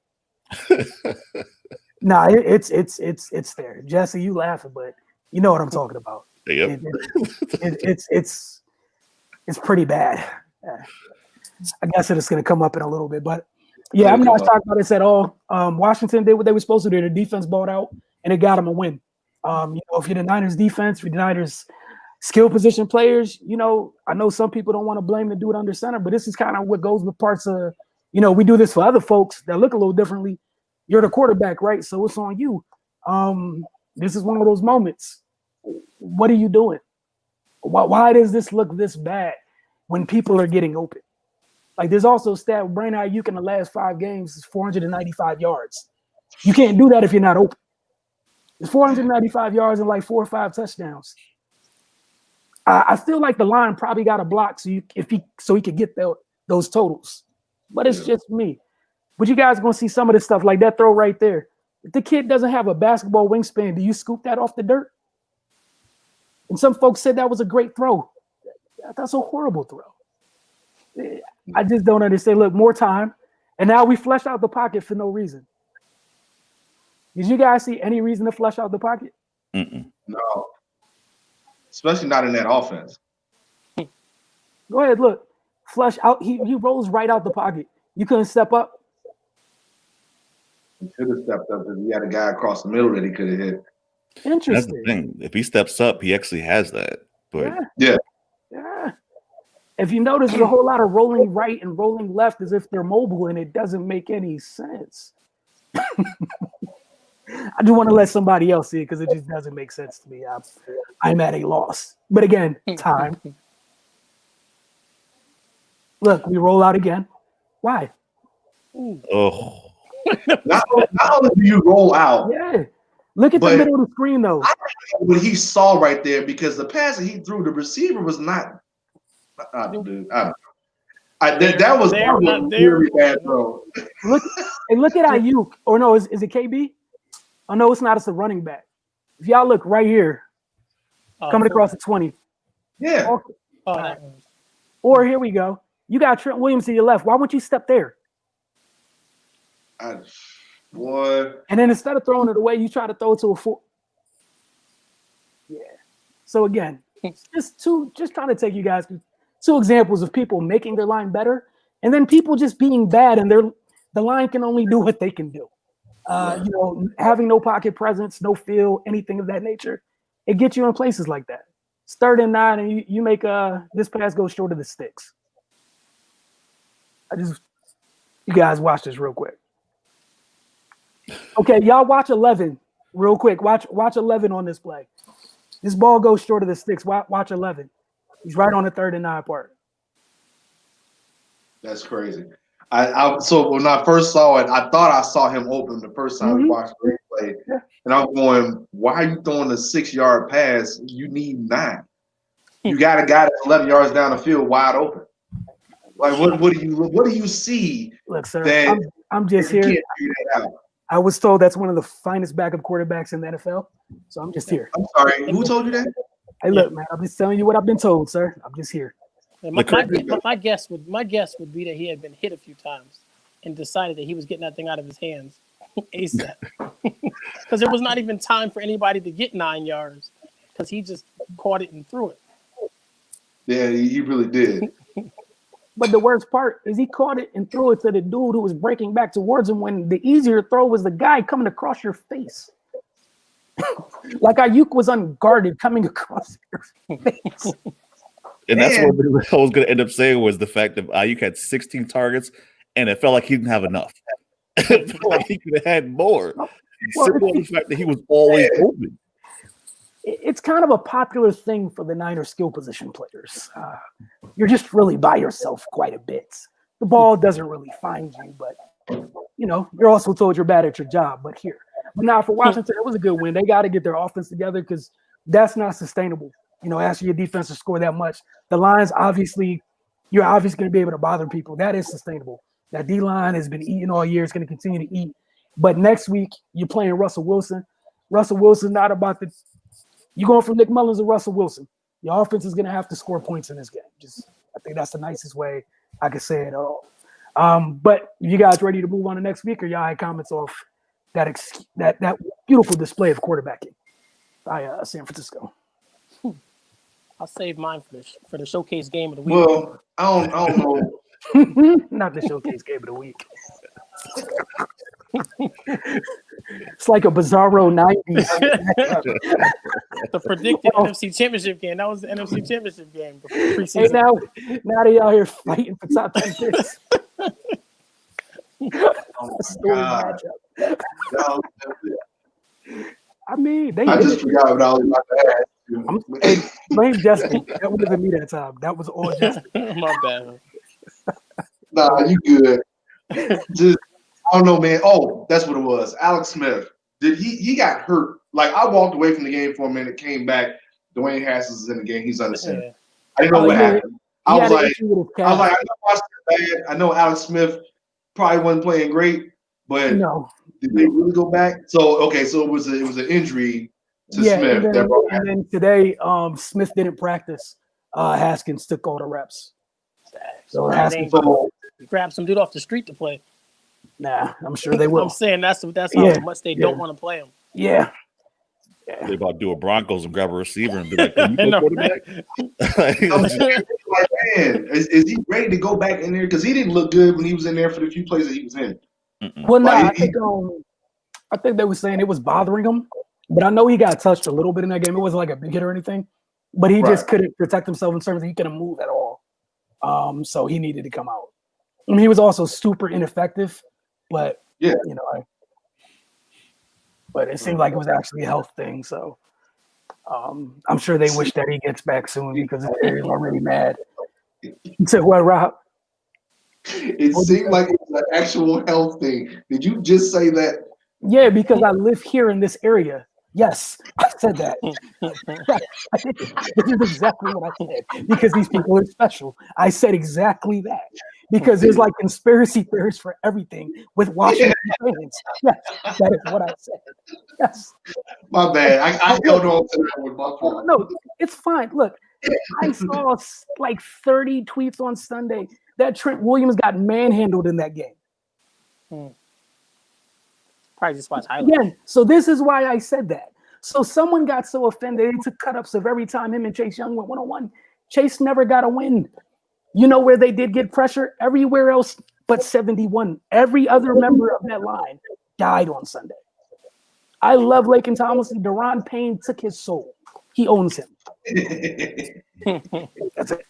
Nah, it's there. Jesse, you laughing, but you know what I'm talking about. Yep. It's pretty bad. I guess it's going to come up in a little bit, but yeah, I'm not talking about this at all. Washington did what they were supposed to do. The defense balled out, and it got them a win. If you're the Niners defense, if you're the Niners skill position players, I know some people don't want to blame the dude under center, but this is kind of what goes with parts of, we do this for other folks that look a little differently. You're the quarterback, right? So it's on you. This is one of those moments. What are you doing? Why does this look this bad when people are getting open? Like, there's also a stat, Brandon Ayuk in the last 5 games is 495 yards. You can't do that if you're not open. It's 495 yards and like 4 or 5 touchdowns. I feel like the line probably got a block so he could get those totals. But it's just me. But you guys are going to see some of this stuff like that throw right there. If the kid doesn't have a basketball wingspan, do you scoop that off the dirt? And some folks said that was a great throw. That's a horrible throw. I just don't understand. Look, more time. And now we flush out the pocket for no reason. Did you guys see any reason to flush out the pocket? No. Especially not in that offense. Go ahead, look. Flush out. He rolls right out the pocket. You couldn't step up? He should have stepped up if he had a guy across the middle that he could have hit. Interesting. That's the thing. If he steps up, he actually has that. But yeah. If you notice, there's a whole lot of rolling right and rolling left as if they're mobile, and it doesn't make any sense. I just want to let somebody else see it because it just doesn't make sense to me. I'm at a loss. But again, time. Look, we roll out again. Why? oh, Not only do you roll out. Yeah. Look at the middle of the screen, though. I don't know what he saw right there because the pass that he threw, the receiver was not. Dude, I don't know. That was a really bad throw. Look at Ayuk. Or no, is it KB? Oh, no, it's not. It's a running back. If y'all look right here, coming across the 20. Yeah. Or here we go. You got Trent Williams to your left. Why won't you step there? Boy. And then instead of throwing it away, you try to throw it to a 4. Yeah. So again, just trying to take you guys through 2 examples of people making their line better, and then people just being bad, and the line can only do what they can do. Having no pocket presence, no feel, anything of that nature, it gets you in places like that. It's 3rd and 9, and you make this pass go short of the sticks. You guys watch this real quick. Okay, y'all watch 11 real quick. Watch 11 on this play. This ball goes short of the sticks. Watch 11. He's right on the 3rd and 9 part. That's crazy. So when I first saw it, I thought I saw him open the first time we watched the replay. Yeah. And I'm going, why are you throwing a 6-yard pass? You need 9. You got a guy that's 11 yards down the field wide open. Like what do you see? Look, sir, I'm just here. I was told that's one of the finest backup quarterbacks in the NFL. So I'm just here. I'm sorry. Who told you that? Hey, look, man, I'm just telling you what I've been told, sir. I'm just here. My guess would be that he had been hit a few times and decided that he was getting that thing out of his hands ASAP. Because there was not even time for anybody to get 9 yards because he just caught it and threw it. Yeah, he really did. But the worst part is he caught it and threw it to the dude who was breaking back towards him when the easier throw was the guy coming across your face. Like Ayuk was unguarded coming across your face. And that's what I was going to end up saying was the fact that Ayuk had 16 targets, and it felt like he didn't have enough. It felt like he could have had more. Simply the fact that he was always open. It's kind of a popular thing for the Niners skill position players. You're just really by yourself quite a bit. The ball doesn't really find you, but you're also told you're bad at your job. But now for Washington, it was a good win. They got to get their offense together because that's not sustainable. Asking your defense to score that much. The line's you're obviously going to be able to bother people. That is sustainable. That D-line has been eating all year. It's going to continue to eat. But next week, you're playing Russell Wilson. Russell Wilson's not about the – you're going from Nick Mullins to Russell Wilson. Your offense is going to have to score points in this game. I think that's the nicest way I could say it all. But you guys ready to move on to next week, or y'all had comments off that beautiful display of quarterbacking by San Francisco? I'll save mine for the showcase game of the week. Well, I don't know. Not the showcase game of the week. It's like a bizarro 90s. The predicted NFC Championship game. That was the NFC Championship game. Hey, now they out here fighting for top 10 picks. I mean, I just forgot what I was about to ask. Hey, blame Justin. That wasn't me that time. That was all Justin. My bad. Nah, you good. Just I don't know, man. Oh, that's what it was. Alex Smith. He got hurt? Like I walked away from the game for a minute, came back. Dwayne Haskins is in the game. He's under center. Yeah. I didn't know what happened. I was like, I know Washington bad. I know Alex Smith probably wasn't playing great, but did they really go back? So it was an injury to Smith. And then today, Smith didn't practice. Haskins took all the reps. So Haskins grab some dude off the street to play. Nah, I'm sure they will. I'm saying that's how much they don't want to play him. Yeah. They about to do a Broncos and grab a receiver and be like, "Can you go quarterback?" Man, is he ready to go back in there? Because he didn't look good when he was in there for the few plays that he was in. Well, no, I think they were saying it was bothering him, but I know he got touched a little bit in that game. It wasn't like a big hit or anything, but he just couldn't protect himself in terms of he couldn't move at all. So he needed to come out. I mean, he was also super ineffective, but but it seemed like it was actually a health thing. So I'm sure they wish that he gets back soon because they're already mad. You said what, Rob? It seemed like it was an actual health thing. Did you just say that? Yeah, because I live here in this area. Yes, I said that. This is exactly what I said. Because these people are special. I said exactly that. Because there's like conspiracy theories for everything with Washington fans. Yes, that is what I said. Yes. My bad. I held on to that with my phone. No, it's fine. Look, I saw like 30 tweets on Sunday that Trent Williams got manhandled in that game. Probably just watch highlights. Again, so this is why I said that. So someone got so offended, they took cut-ups of every time him and Chase Young went one-on-one. Chase never got a win. You know where they did get pressure? Everywhere else but 71. Every other member of that line died on Sunday. I love Laken Tomlinson. Deron Payne took his soul. He owns him. That's it.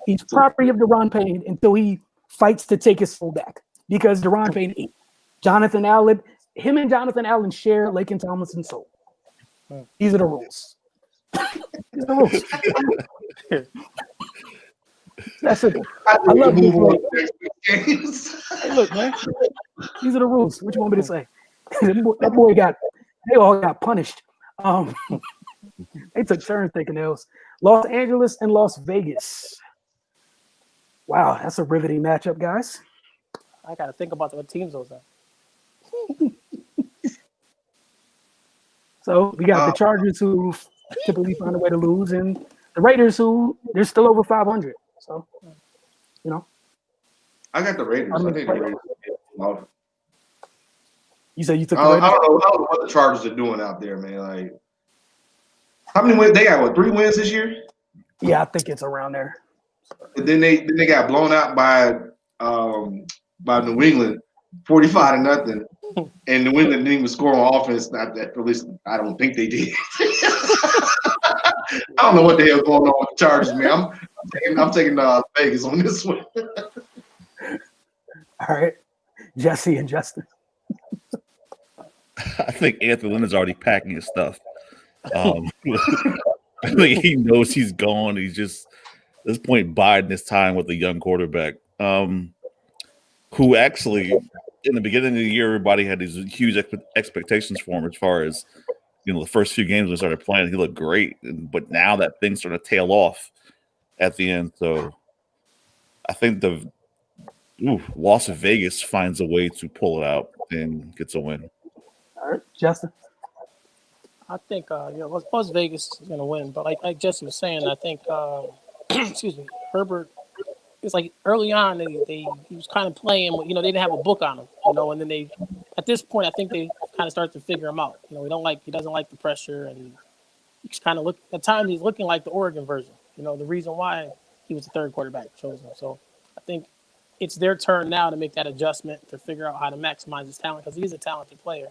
He's property of Deron Payne until he fights to take his soul back. Because Deron Payne ate. Jonathan Allen, him and Jonathan Allen share Laken Tomlinson's soul. These are the rules. These are the rules. That's it. I love this. Hey, look, man. These are the rules. What you want me to say? That boy they all got punished. They took turns taking L's. Los Angeles and Las Vegas. Wow, that's a riveting matchup, guys. I got to think about what teams those are. So we got the Chargers who typically find a way to lose, and the Raiders who they're still over 500. So, I got the Raiders. I think the Raiders. You said you took the Raiders? I don't know what the Chargers are doing out there, man. Like, how many wins? They got 3 wins this year? Yeah, I think it's around there. And then they got blown out by New England, 45-0. And New England didn't even score on offense. Not that, at least I don't think they did. I don't know what the hell going on with the Chargers, man. I'm taking Vegas on this one. All right, Jesse and Justin. I think Anthony Lynn is already packing his stuff. I think he knows he's gone. He's just at this point biding his time with a young quarterback, who actually in the beginning of the year everybody had these huge expectations for him as far as the first few games when he started playing. He looked great, but now that thing's starting to tail off at the end. So I think the Las Vegas finds a way to pull it out and gets a win. All right, Justin. I think Las Vegas is going to win, but like Jesse was saying, I think excuse me, Herbert. It's like early on he was kind of playing. They didn't have a book on him, and then they at this point I think they kind of start to figure him out. He doesn't like the pressure, and he's kind of at times he's looking like the Oregon version. The reason why he was the third quarterback chosen. So I think it's their turn now to make that adjustment to figure out how to maximize his talent because he's a talented player.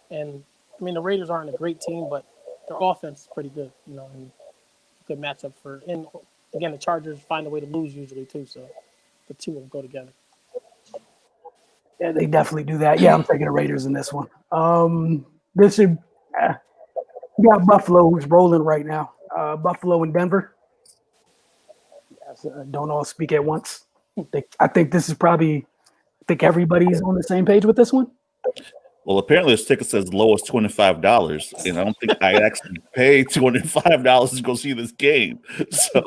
And I mean the Raiders aren't a great team, but their offense is pretty good. And good matchup for. And again, the Chargers find a way to lose usually too, so the two will go together. Yeah, they definitely do that. Yeah, I'm taking the Raiders in this one. We got Buffalo who's rolling right now. Buffalo and Denver. Don't all speak at once. I think this is probably. I think everybody's on the same page with this one. Well, apparently this ticket says low as $25, and I don't think I actually pay $25 to go see this game. So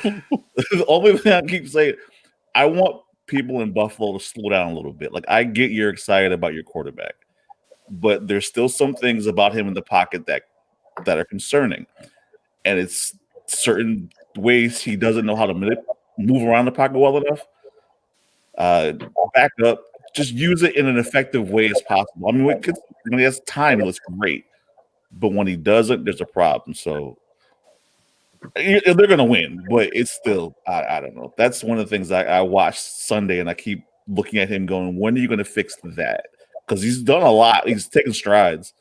the only thing I keep saying, I want people in Buffalo to slow down a little bit. Like I get you're excited about your quarterback, but there's still some things about him in the pocket that are concerning, and it's certain ways he doesn't know how to move around the pocket well enough. Back up. Just use it in an effective way as possible. I mean, when he has time, it looks great. But when he doesn't, there's a problem. So they're going to win. But it's still, I don't know. That's one of the things I watched Sunday, and I keep looking at him going, when are you going to fix that? Because he's done a lot. He's taken strides,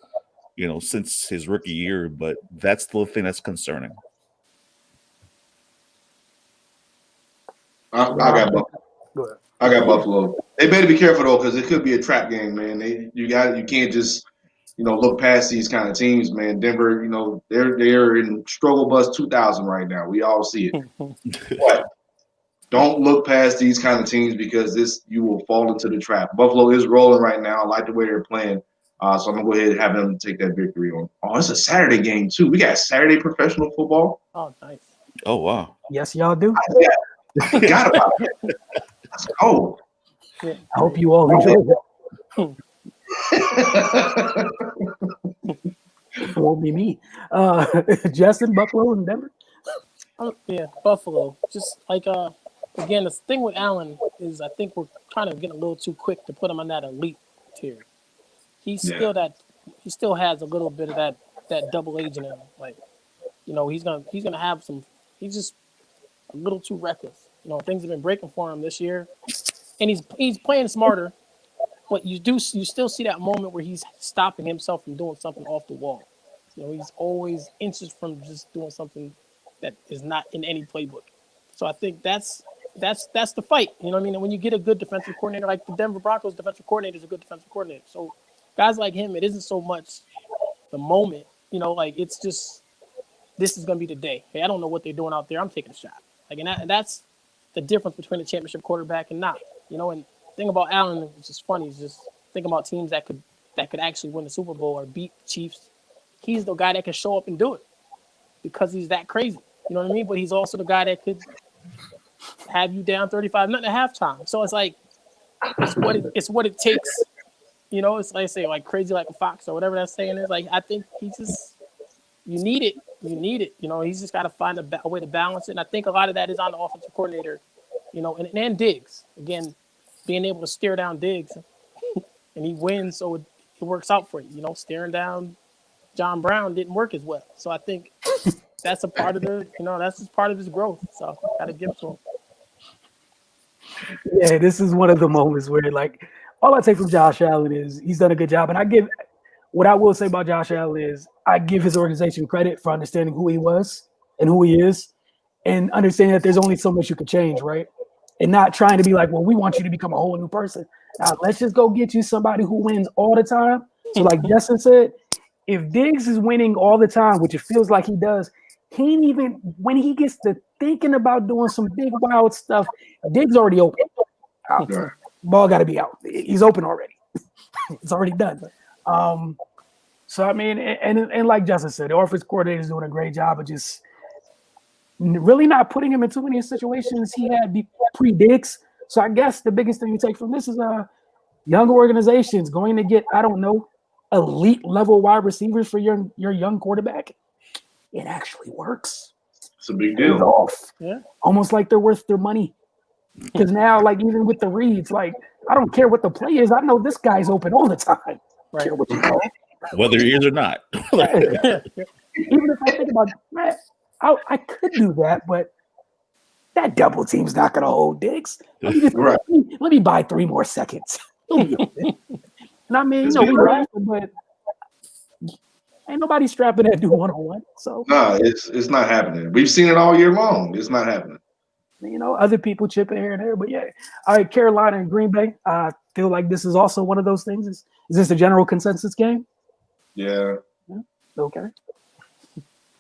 since his rookie year. But that's the thing that's concerning. I got Buffalo. Go ahead. I got Buffalo. They better be careful though, because it could be a trap game, man. You can't just look past these kind of teams, man. Denver, they're in struggle bus 2000 right now. We all see it. But don't look past these kind of teams because you will fall into the trap. Buffalo is rolling right now. I like the way they're playing, so I'm gonna go ahead and have them take that victory on. Oh, it's a Saturday game too. We got Saturday professional football. Oh, nice. Oh wow. Yes, y'all do. I forgot about it. Let's go. I hope you all enjoy it. It won't be me. Justin, Buffalo, and Denver. Yeah, Buffalo. Just like again, the thing with Allen is I think we're kind of getting a little too quick to put him on that elite tier. He still has a little bit of that double agent in him. Like, he's gonna have some. He's just a little too reckless. Things have been breaking for him this year, and he's playing smarter. But you still see that moment where he's stopping himself from doing something off the wall. He's always inches from just doing something that is not in any playbook. So I think that's the fight. You know what I mean? And when you get a good defensive coordinator, like the Denver Broncos defensive coordinator is a good defensive coordinator. So guys like him, it isn't so much the moment. It's just this is going to be the day. Hey, I don't know what they're doing out there. I'm taking a shot. And that's the difference between a championship quarterback and not. And the thing about Allen, which is funny, is just think about teams that could actually win the Super Bowl or beat the Chiefs. He's the guy that can show up and do it because he's that crazy. You know what I mean? But he's also the guy that could have you down 35-0 at halftime. So it's like it's what it takes. It's like say like crazy like a fox or whatever that saying is. Like I think you need it. He's just got to find a way to balance it. And I think a lot of that is on the offensive coordinator. And Diggs again. Being able to stare down Diggs, and he wins, so it works out for you. Staring down John Brown didn't work as well. So I think that's a part of that's just part of his growth. So got to give it to him. Yeah, this is one of the moments where, like, all I take from Josh Allen is he's done a good job. And what I will say about Josh Allen is I give his organization credit for understanding who he was and who he is and understanding that there's only so much you can change, right? And not trying to be like, well, we want you to become a whole new person. Now, let's just go get you somebody who wins all the time. So, like Justin said, if Diggs is winning all the time, which it feels like he does, he ain't even when he gets to thinking about doing some big wild stuff, Diggs already open. Ball got to be out. He's open already. It's already done. So I mean, and like Justin said, the offense coordinator is doing a great job of just really not putting him in too many situations he had pre-Diggs. So I guess the biggest thing you take from this is young organizations going to get, I don't know, elite level wide receivers for your young quarterback. It actually works. It's a big deal. It's off. Yeah. Almost like they're worth their money. Because now, like, even with the reads, like, I don't care what the play is. I know this guy's open all the time. Right. Care what you know. Whether he is or not. Even if I think about, man, I could do that, but that double team's not going to hold Diggs. Let me buy 3 more seconds. And I mean, we laughing, but ain't nobody strapping that dude 1-on-1. So no, it's not happening. We've seen it all year long. It's not happening. Other people chipping here and there, but yeah. All right, Carolina and Green Bay. I feel like this is also one of those things. Is this a general consensus game? Yeah. Okay.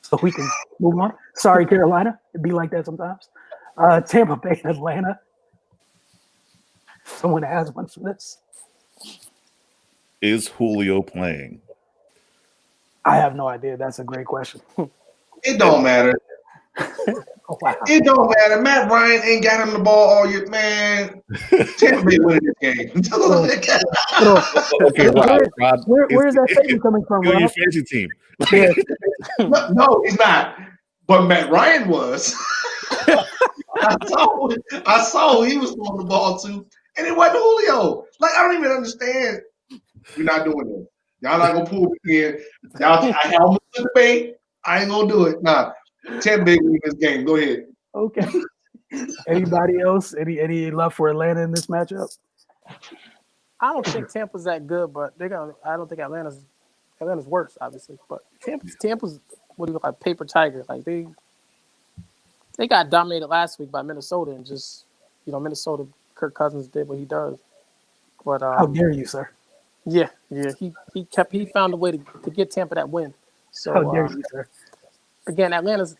So we can move on. Sorry, Carolina. It'd be like that sometimes. Tampa Bay and Atlanta. Someone has one for this. Is Julio playing? I have no idea. That's a great question. It don't matter. Oh, wow. It don't matter. Matt Ryan ain't got him the ball all year, man. Tampa Bay winning this game. Okay, Rob. Where is that statement coming from, Your Rob? fantasy team. Yeah. No, he's not. But Matt Ryan was. I saw he was throwing the ball to, and it wasn't Julio. Like, I don't even understand. We're not doing this. Y'all not gonna pull me in. Y'all, I almost took the bait. I ain't gonna do it. Nah. 10 big in this game. Go ahead. Okay. Anybody else? Any love for Atlanta in this matchup? I don't think Tampa's that good, but I don't think Atlanta's worse, obviously. But Tampa's what do you look like, paper tiger? Like they got dominated last week by Minnesota, and just Minnesota. Kirk Cousins did what he does. But how dare you, sir? Yeah. He found a way to get Tampa that win. So how dare you, sir? Again, Atlanta's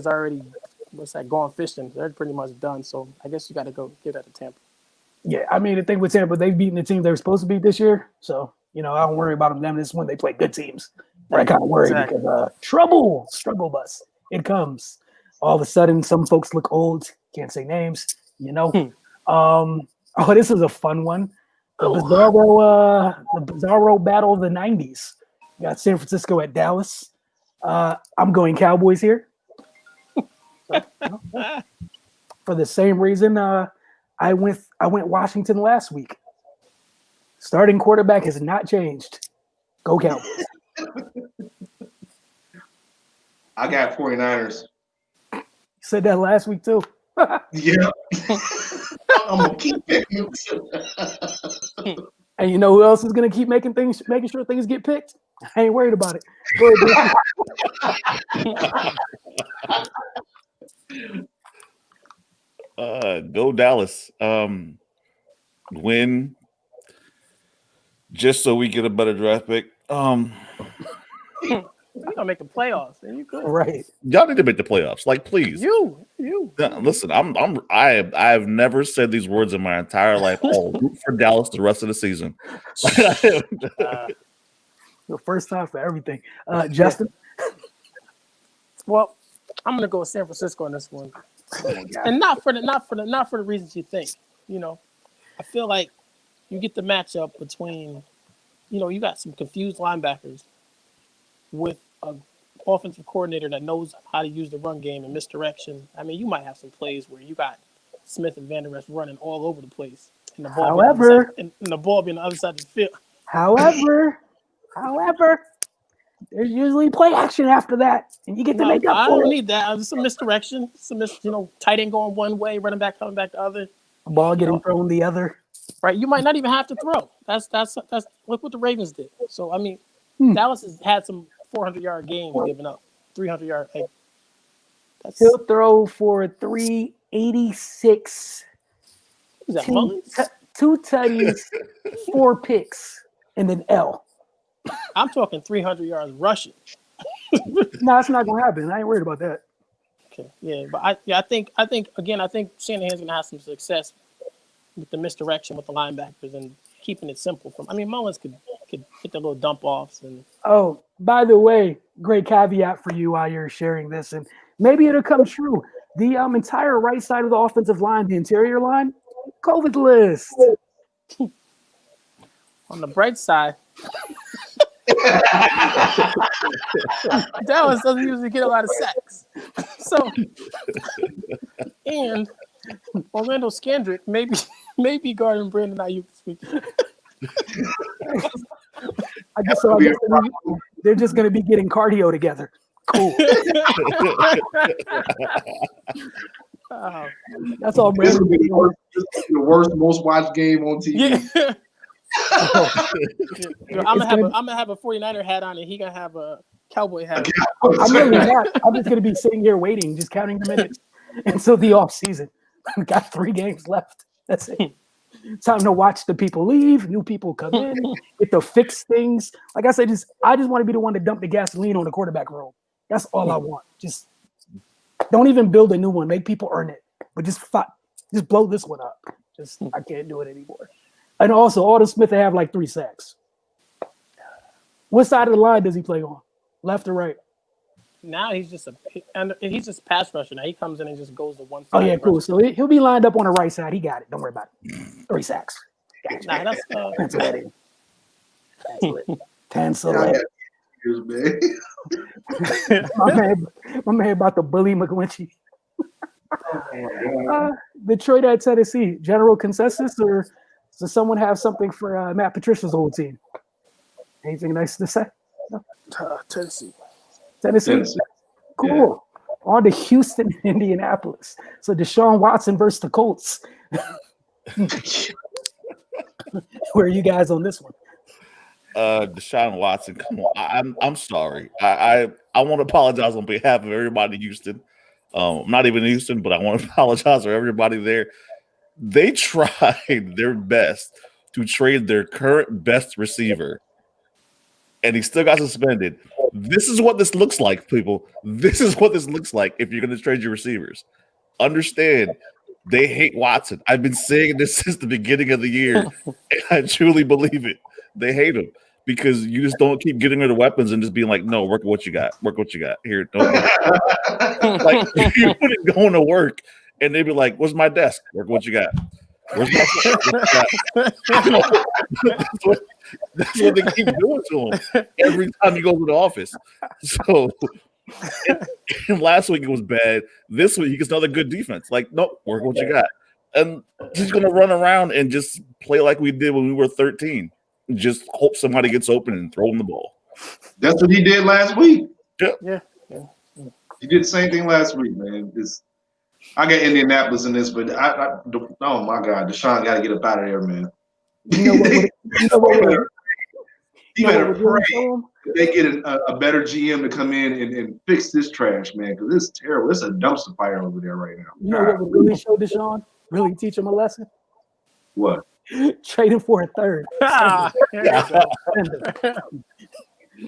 already gone fishing. They're pretty much done. So I guess you got to go get at the Tampa. Yeah, I mean the thing with Tampa, they've beaten the team they were supposed to beat this year. So I don't worry about them. This is when they play good teams. But I kind of worry because struggle bus. It comes. All of a sudden, some folks look old. Can't say names. This is a fun one. The bizarro battle of the '90s. You got San Francisco at Dallas. I'm going Cowboys here. For the same reason, I went Washington last week. Starting quarterback has not changed. Go Cowboys. I got 49ers. You said that last week too. Yeah. I'm gonna keep picking. And you know who else is gonna keep making sure things get picked? I ain't worried about it. Go Dallas. Win just so we get a better draft pick. You're gonna make the playoffs, and you good. Right. Y'all need to make the playoffs. Like, please. You. Listen, I have never said these words in my entire life. I'll root for Dallas the rest of the season. The first time for everything. Justin? Well, I'm gonna go with San Francisco in this one. And not for the reasons you think. I feel like you get the matchup between, you got some confused linebackers with an offensive coordinator that knows how to use the run game and misdirection. I mean, you might have some plays where you got Smith and Van Der Esch running all over the place, and the ball being on the other side of the field. However, there's usually play action after that, and you get to make up for it. I don't need that. Some misdirection, tight end going one way, running back coming back the other. Ball getting thrown the other. Right, you might not even have to throw. That's look what the Ravens did. So I mean, Dallas has had some 400-yard games giving up 300-yard. Like, he'll throw for 386. Is that Mullins? 2 tutties, 4 picks, and then L. I'm talking 300 yards rushing. No, it's not gonna happen. I ain't worried about that. Okay, yeah, but I think Shanahan's gonna have some success with the misdirection with the linebackers and keeping it simple. Mullins could hit the little dump offs and. Oh, by the way, great caveat for you while you're sharing this, and maybe it'll come true. The entire right side of the offensive line, the interior line, COVID list. On the bright side, Dallas doesn't usually get a lot of sacks. So, and Orlando Skandrick maybe guarding Brandon Ayuk this week. I guess they're just going to be getting cardio together. Cool. That's all. This will be the worst, most watched game on TV. Yeah. I'm gonna have a 49er hat on, and he gonna have a cowboy hat. I'm really not. I'm just gonna be sitting here waiting, just counting the minutes until the off season. We got 3 games left. That's it. Time to watch the people leave, new people come in, get to fix things. Like I said, I just want to be the one to dump the gasoline on the quarterback room. That's all I want. Just don't even build a new one. Make people earn it, but just blow this one up. I can't do it anymore. And also, Alden Smith, they have like 3 sacks. What side of the line does he play on? Left or right? Now he's just pass rusher. Now he comes in and just goes to one side. Oh yeah, cool. So he'll be lined up on the right side. He got it. Don't worry about it. 3 sacks. Gotcha. Nah, that's pencil it in. Pencil it. My man about to bully McGlinchey. Detroit at Tennessee. General consensus, or does someone have something for Matt Patricia's old team? Anything nice to say? No? Tennessee. Cool. Yeah. On to Houston, Indianapolis. So Deshawn Watson versus the Colts. Where are you guys on this one? Deshaun Watson, come on. I'm sorry. I want to apologize on behalf of everybody in Houston. I'm not even in Houston, but I want to apologize for everybody there. They tried their best to trade their current best receiver, and he still got suspended. This is what this looks like, people. This is what this looks like if you're going to trade your receivers. Understand, they hate Watson. I've been saying this since the beginning of the year, and I truly believe it. They hate him because you just don't keep getting rid of weapons and just being like, no, work what you got. Work what you got. Here, don't. Like, you wouldn't go to work, and they'd be like, where's my desk? Work what you got. Where's my that's what they keep doing to him every time he goes to the office. So, and last week it was bad. This week it's another good defense. Like, nope, work what you got. And he's going to run around and just play like we did when we were 13. Just hope somebody gets open and throw him the ball. That's what he did last week. Yeah. He did the same thing last week, man. I got Indianapolis in this, but oh my God, Deshaun got to get up out of there, man. You better pray they get a better GM to come in and fix this trash, man, because it's terrible. It's a dumpster fire over there right now. You know what would really show Deshaun? Really teach him a lesson? What? Trade him for a third.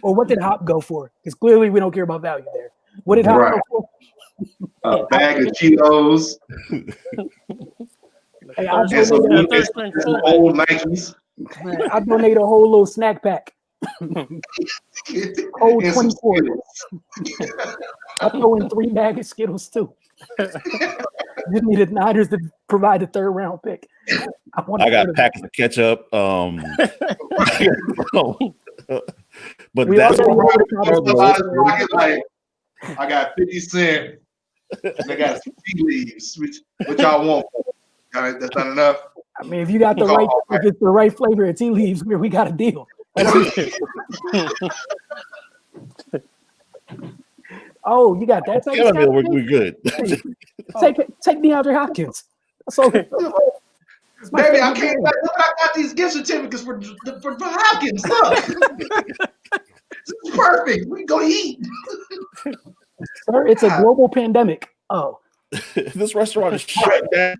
Or what did Hop go for? Because clearly we don't care about value there. What did Hop go for? A bag of Cheetos. Hey, and some old Nikes. Man, I donate a whole little snack pack. Cold 24. I throw in 3 bags of Skittles too. Just needed Niners to provide a 3rd round pick. I got packets of ketchup. But that's I got 50 cents. I got some tea leaves. What y'all want? That's not enough. I mean, if you got if it's the right flavor of tea leaves, we got a deal. Oh, you got that? We're good. Take DeAndre Hopkins. So My Baby, I favorite can't. man. Look, I got these gift certificates for Hopkins. Look, this is perfect. We can go eat. Sir, it's a God. global pandemic. Oh, This restaurant is shut down.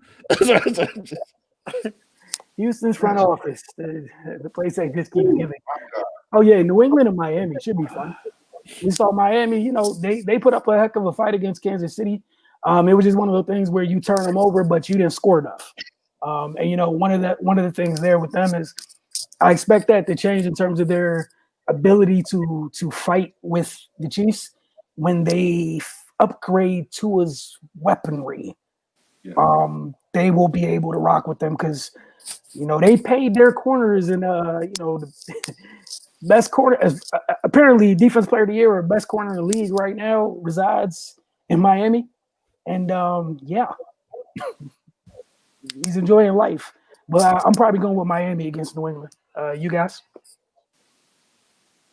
Houston's front office. The place that just keeps giving. Oh yeah, New England and Miami should be fun. We saw Miami. You know, they put up a heck of a fight against Kansas City. It was just one of those things where you turn them over, but you didn't score enough. And you know, one of the things there with them is I expect that to change in terms of their ability to fight with the Chiefs when they upgrade Tua's weaponry. Yeah. They will be able to rock with them because you know they paid their corners and you know the best corner apparently defense player of the year or best corner in the league right now resides in Miami, and yeah, he's enjoying life. But I'm probably going with Miami against New England. You guys?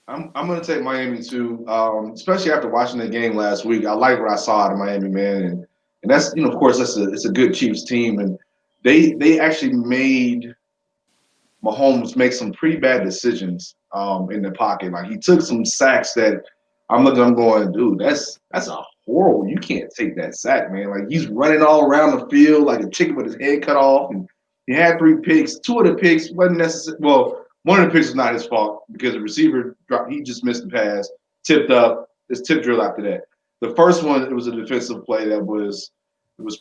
I'm gonna take Miami too, especially after watching the game last week. I like what I saw out of Miami, man, and that's of course it's a good Chiefs team, and they actually made Mahomes make some pretty bad decisions in the pocket. Like he took some sacks that I'm going, dude, that's a horrible. You can't take that sack, man. Like he's running all around the field like a chicken with his head cut off, and he had 3 picks. 2 of the picks wasn't necessary. Well, one of the picks was not his fault because the receiver dropped. He just missed the pass, tipped up. It's tip drill after that. The first one, it was a defensive play that was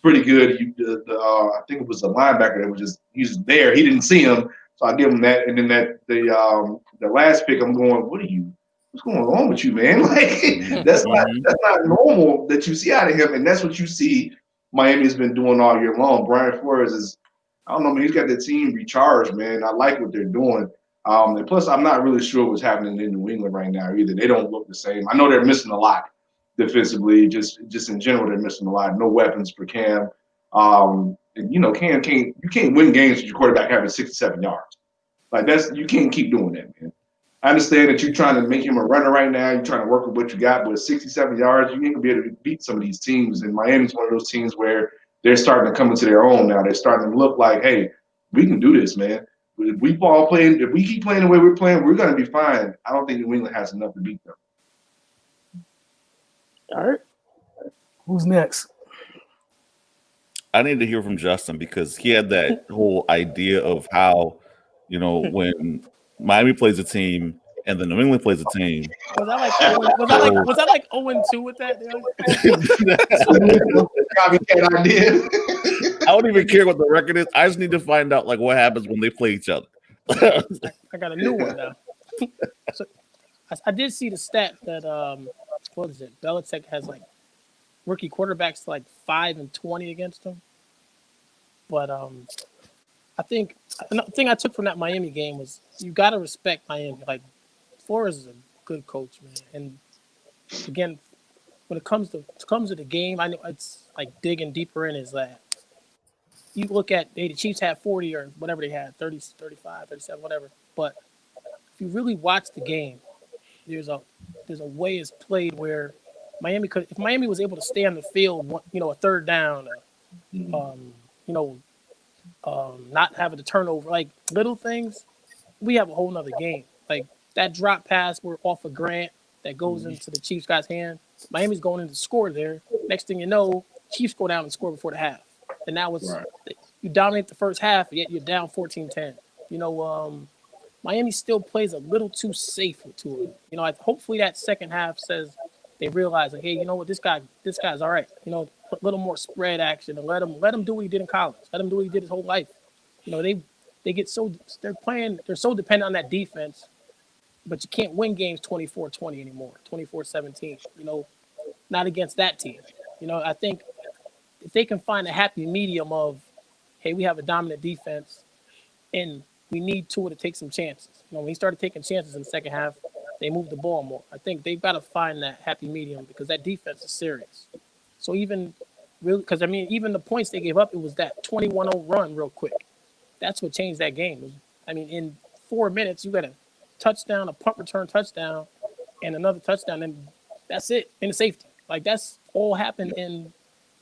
pretty good. I think it was a linebacker that was just he's there. He didn't see him, so I give him that. And then the last pick, I'm going, what's going on with you, man? Like that's not normal that you see out of him, and that's what you see Miami's been doing all year long. Brian Flores is, I don't know, man, he's got the team recharged, man. I like what they're doing. And plus, I'm not really sure what's happening in New England right now either. They don't look the same. I know they're missing a lot defensively. Just in general, they're missing a lot. No weapons for Cam. And Cam can't win games with your quarterback having 67 yards. Like you can't keep doing that, man. I understand that you're trying to make him a runner right now. You're trying to work with what you got, but 67 yards, you ain't gonna be able to beat some of these teams. And Miami's one of those teams where they're starting to come into their own now. They're starting to look like, hey, we can do this, man. If we keep playing the way we're playing, we're gonna be fine. I don't think New England has enough to beat them. All right. Who's next? I need to hear from Justin because he had that whole idea of how, when Miami plays a team and then New England plays a team. Was that like 0-2 with that? Copycat idea. I don't even care what the record is. I just need to find out what happens when they play each other. I got a new one now. So I did see the stat that what is it? Belichick has rookie quarterbacks 5-20 against them. But I think another thing I took from that Miami game was you got to respect Miami. Flores is a good coach, man. And again, when it comes to the game, I know it's digging deeper in is that you look at the Chiefs had 40 or whatever they had, 30, 35, 37, whatever. But if you really watch the game, there's a way it's played where if Miami was able to stay on the field, a third down, not having to turnover, little things, we have a whole nother game. That drop pass were off of Grant that goes into the Chiefs guy's hand. Miami's going in to score there. Next thing you know, Chiefs go down and score before the half. And that was you dominate the first half, yet you're down 14-10. Miami still plays a little too safe to it. Hopefully that second half says they realize, hey, you know what, this guy's all right. Put a little more spread action and let him do what he did in college. Let him do what he did his whole life. They get they're so dependent on that defense, but you can't win games 24-20 anymore, 24-17. Not against that team. I think if they can find a happy medium of, hey, we have a dominant defense and we need Tua to take some chances. When he started taking chances in the second half, they moved the ball more. I think they've got to find that happy medium because that defense is serious. So even the points they gave up, it was that 21-0 run real quick. That's what changed that game. In 4 minutes, you got a touchdown, a punt return touchdown, and another touchdown, and that's it in the safety. That's all happened in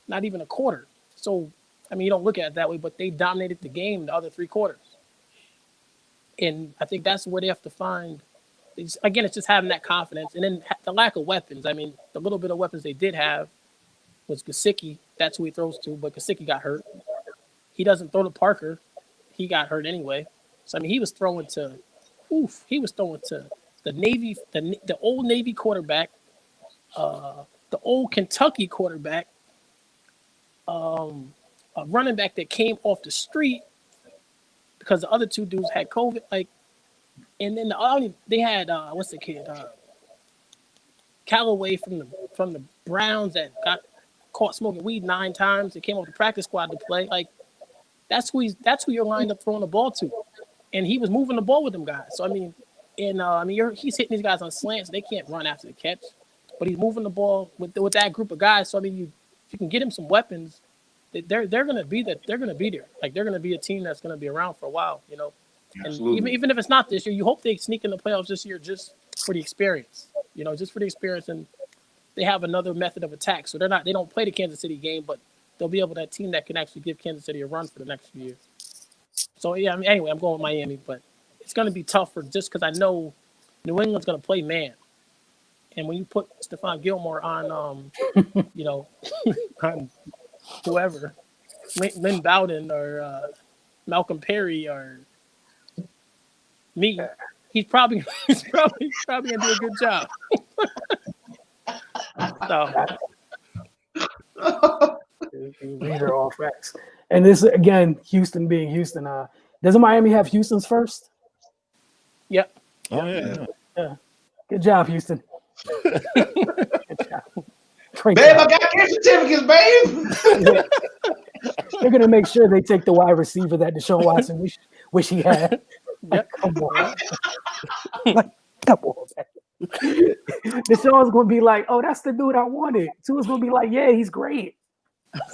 not even a quarter. So I mean, you don't look at it that way, but they dominated the game the other 3 quarters. And I think that's where they have to find. Again, it's just having that confidence, and then the lack of weapons. I mean, the little bit of weapons they did have was Gesicki. That's who he throws to, but Gesicki got hurt. He doesn't throw to Parker. He got hurt anyway. So I mean, he was throwing to the Navy, the old Navy quarterback, the old Kentucky quarterback, a running back that came off the street because the other 2 dudes had COVID. Like, and then they had what's the kid? Callaway from the Browns that got caught smoking weed 9 times. They came off the practice squad to play. Like, that's who you're lined up throwing the ball to, and he was moving the ball with them guys. So I mean, he's hitting these guys on slants. They can't run after the catch, but he's moving the ball with that group of guys. So I mean, if you can get him some weapons, they're gonna be there. They're gonna be there. Like, they're gonna be a team that's gonna be around for a while. You know. Absolutely. And even if it's not this year, you hope they sneak in the playoffs this year just for the experience. You know, just for the experience, and they have another method of attack. So they don't play the Kansas City game, but they'll be able that team that can actually give Kansas City a run for the next few years. So yeah, I mean, anyway, I'm going with Miami, but it's going to be tougher just because I know New England's going to play man, and when you put Stephon Gilmore on, you know, on whoever, Lynn Bowden or Malcolm Perry or me, he's probably gonna do a good job. So These are all facts. And this again, Houston being Houston. Doesn't Miami have Houston's first? Yep. Oh yeah. Good job, Houston. Good job. Babe, I got gift certificates, babe. They're gonna make sure they take the wide receiver that Deshawn Watson wish he had. Like, come on. Like, come on, man. Deshaun's gonna be like, oh, that's the dude I wanted. Tua's gonna be like, yeah, he's great.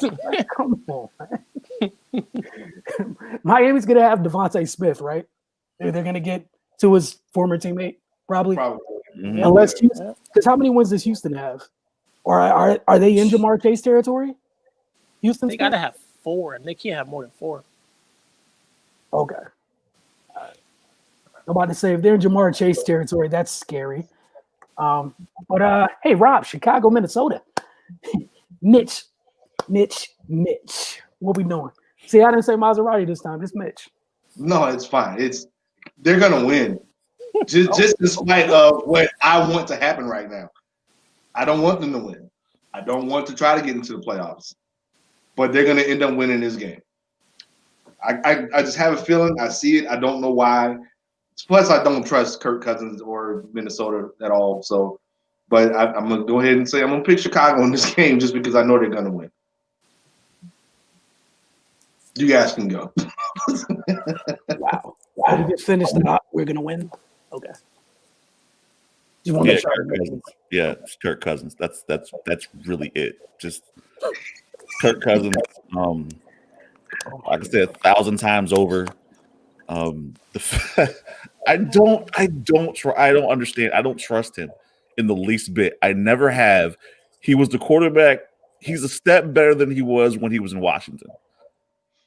Like, come on, man. Miami's gonna have Devontae Smith, right? They're gonna get Tua's former teammate, probably. Mm-hmm. Unless Houston, because how many wins does Houston have? Or are they in Jamar Chase territory? Houston, they gotta have 4, and they can't have more than 4. Okay. I'm about to say, if they're in Jamar Chase territory, that's scary. But hey, Rob, Chicago, Minnesota. Mitch. What we doing? See, I didn't say Maserati this time. It's Mitch. No, it's fine. They're gonna win. Just in spite of what I want to happen right now. I don't want them to win. I don't want to try to get into the playoffs. But they're gonna end up winning this game. I just have a feeling. I see it. I don't know why. Plus, I don't trust Kirk Cousins or Minnesota at all. So, but I'm gonna go ahead and say I'm gonna pick Chicago in this game just because I know they're gonna win. You guys can go. Wow. We just finished it up. We're gonna win. Okay. Just want to make sure. Kirk Cousins. Yeah, it's Kirk Cousins. That's really it. Just Kirk Cousins. Like I said 1,000 times over. I don't understand. I don't trust him in the least bit. I never have. He was the quarterback. He's a step better than he was when he was in Washington.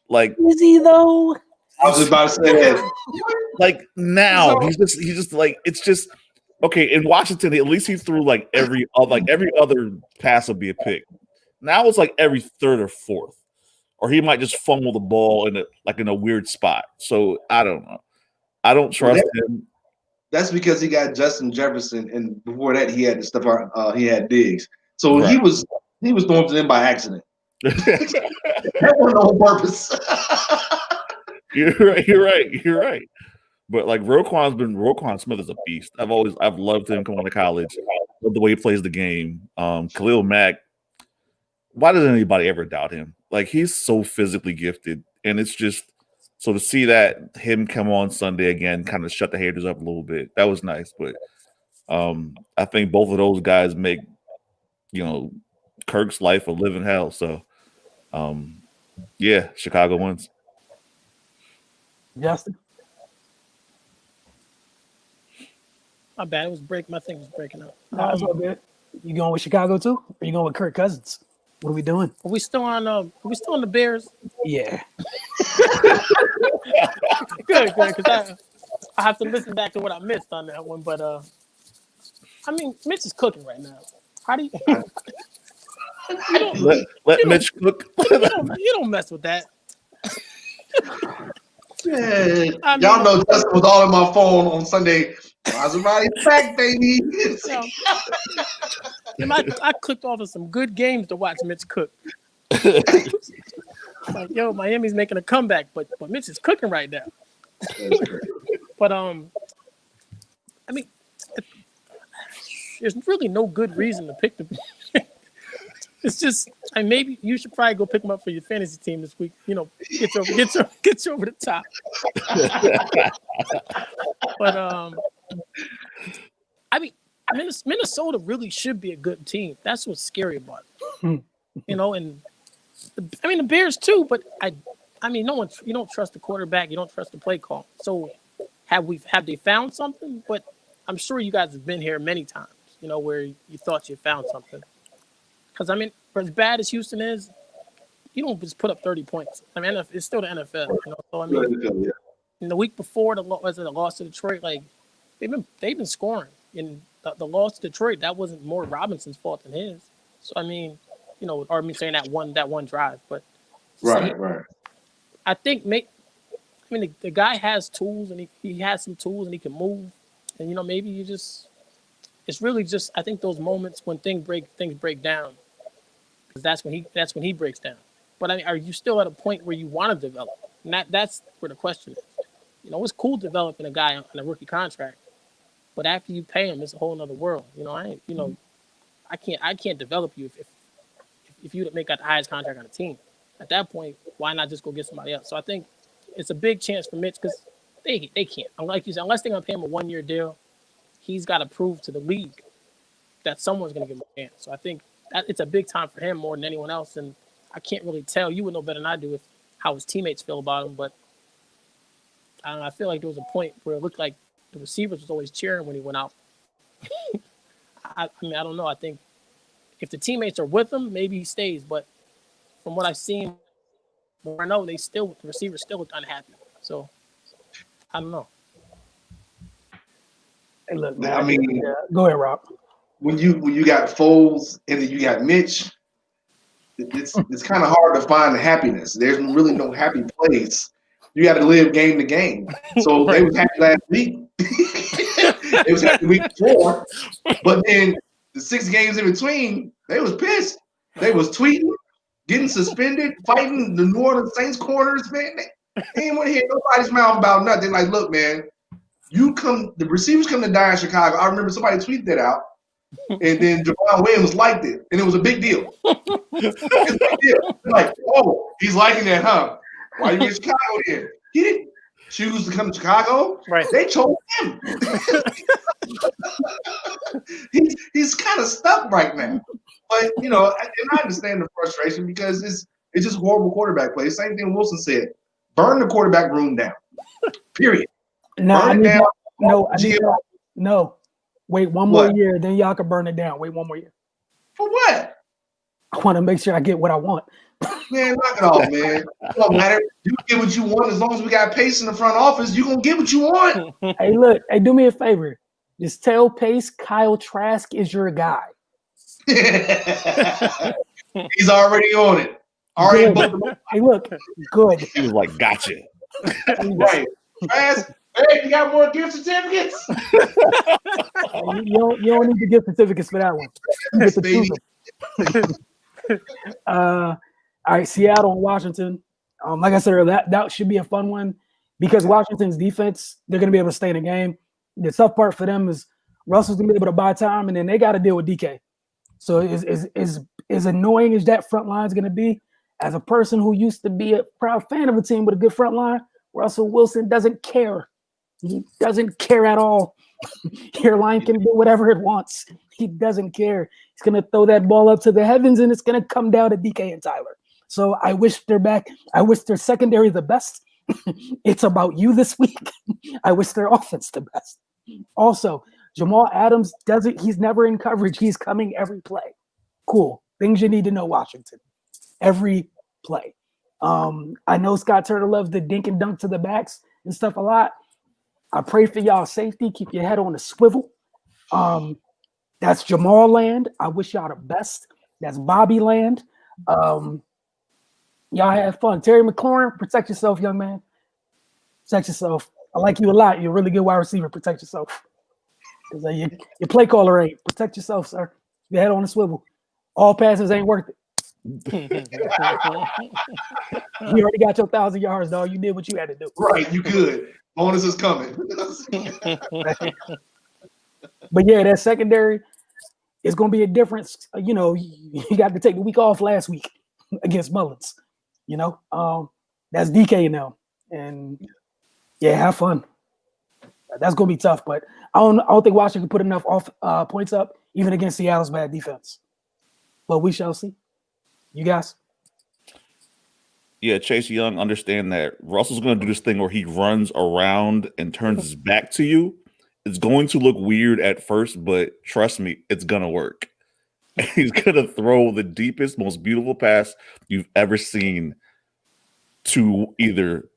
Like, is he though? I was just about to say that. Like now, he's just like, it's just okay. In Washington, at least he threw like every other pass would be a pick. Now it's like every third or fourth, or he might just fumble the ball in a weird spot. So I don't know. I don't trust him. That's because he got Justin Jefferson, and before that, he had he had Diggs. So right. he was throwing to them by accident. That wasn't on purpose. You're right. But like Roquan Smith is a beast. I've loved him coming to college. Love the way he plays the game. Khalil Mack. Why does anybody ever doubt him? Like, he's so physically gifted, and it's just so to see that him come on Sunday again, kind of shut the haters up a little bit. That was nice, but I think both of those guys make Kirk's life a living hell. So, yeah, Chicago wins. Justin, My bad. It was break. My thing was breaking up. that's all good. You going with Chicago too, or you going with Kirk Cousins? What are we doing? Are we still on the Bears? Yeah. Good, because I have to listen back to what I missed on that one. But I mean, Mitch is cooking right now. How do you? Let Mitch cook. You don't mess with that. Yeah. I mean, Y'all know Justin was all in my phone on Sunday. Maserati's back, baby. I clicked off of some good games to watch Mitch cook. Like, yo, Miami's making a comeback, but Mitch is cooking right now. But I mean, there's really no good reason to pick the. It's just, maybe you should probably go pick them up for your fantasy team this week. You know, get you over the top. But I mean, Minnesota really should be a good team. That's what's scary about it. You know, and I mean the Bears too. But I mean, you don't trust the quarterback. You don't trust the play call. So have they found something? But I'm sure you guys have been here many times. You know, where you thought you found something. Because, I mean, for as bad as Houston is, you don't just put up 30 points. I mean, it's still the NFL. You know? So, I mean, in the week before the loss to Detroit, like, they've been scoring. And the loss to Detroit, that wasn't more Robinson's fault than his. So, I mean, you know, or me saying that one drive. But Right. I think, the guy has tools, and he has some tools, and he can move. And, you know, maybe it's really just, I think, those moments when things break down. Because that's when he breaks down. But I mean, are you still at a point where you want to develop? And that's where the question is. You know, it's cool developing a guy on a rookie contract, but after you pay him, it's a whole other world. You know, I can't develop you if you make out the highest contract on the team. At that point, why not just go get somebody else? So I think it's a big chance for Mitch because they can't. Like you said, unless they're gonna pay him a 1-year deal, he's got to prove to the league that someone's gonna give him a chance. So I think it's a big time for him more than anyone else. And I can't really tell. You would know better than I do how his teammates feel about him. But I don't know. I feel like there was a point where it looked like the receivers was always cheering when he went out. I mean, I don't know. I think if the teammates are with him, maybe he stays. But from what I've seen, I know the receivers still look unhappy. So I don't know. Hey, look, man. I mean, go ahead, Rob. When you got Foles and then you got Mitch, it's kind of hard to find happiness. There's really no happy place. You got to live game to game. So They was happy last week. It was happy week before, but then the 6 games in between, they was pissed. They was tweeting, getting suspended, fighting the New Orleans Saints corners. Man, they didn't want to hear nobody's mouth about nothing. Like, look, man, the receivers come to die in Chicago. I remember somebody tweeted that out. And then Javon Williams liked it, and it was a big deal. It's a big deal. Like, oh, he's liking that, huh? Why you in Chicago then? He didn't choose to come to Chicago. Right. They chose him. he's kind of stuck right now. But, you know, and I understand the frustration because it's just horrible quarterback play. Same thing Wilson said. Burn the quarterback room down. Period. No, no. Wait one more What? year, then y'all can burn it down. Wait one more year. For what? I want to make sure I get what I want. Man, knock it off, man. It don't matter. You get what you want as long as we got Pace in the front office. You gonna get what you want. Hey, look. Hey, do me a favor. Just tell Pace Kyle Trask is your guy. He's already on it. Already booked him. Hey, look. Good. He was like, gotcha. Right. Trask, hey, you got more gift certificates? You don't need to get certificates for that one. You get to choose them. All right, Seattle and Washington. Like I said earlier, that should be a fun one because Washington's defense, they're going to be able to stay in the game. The tough part for them is Russell's going to be able to buy time, and then they got to deal with DK. So as annoying as that front line is going to be, as a person who used to be a proud fan of a team with a good front line, Russell Wilson doesn't care. He doesn't care at all. Your line can do whatever it wants. He doesn't care. He's going to throw that ball up to the heavens, and it's going to come down to DK and Tyler. So I wish they're back. I wish their secondary the best. It's about you this week. I wish their offense the best. Also, Jamal Adams he's never in coverage. He's coming every play. Cool. Things you need to know, Washington. Every play. I know Scott Turner loves the dink and dunk to the backs and stuff a lot. I pray for y'all safety. Keep your head on a swivel. That's Jamal land. I wish y'all the best. That's Bobby land. Y'all have fun. Terry McLaurin, protect yourself, young man. Protect yourself. I like you a lot. You're a really good wide receiver. Protect yourself. Because your play caller ain't. Protect yourself, sir. Your head on a swivel. All passes ain't worth it. You already got your 1,000 yards, dog. You did what you had to do. Right, you good. Bonus is coming. But yeah, that secondary is going to be a difference. You know, you got to take the week off last week against Mullins. You know, that's DK now, and yeah, have fun. That's going to be tough, but I don't think Washington can put enough points up even against Seattle's bad defense. But we shall see. You guys? Yeah, Chase Young, understand that Russell's going to do this thing where he runs around and turns his back to you. It's going to look weird at first, but trust me, it's going to work. He's going to throw the deepest, most beautiful pass you've ever seen to either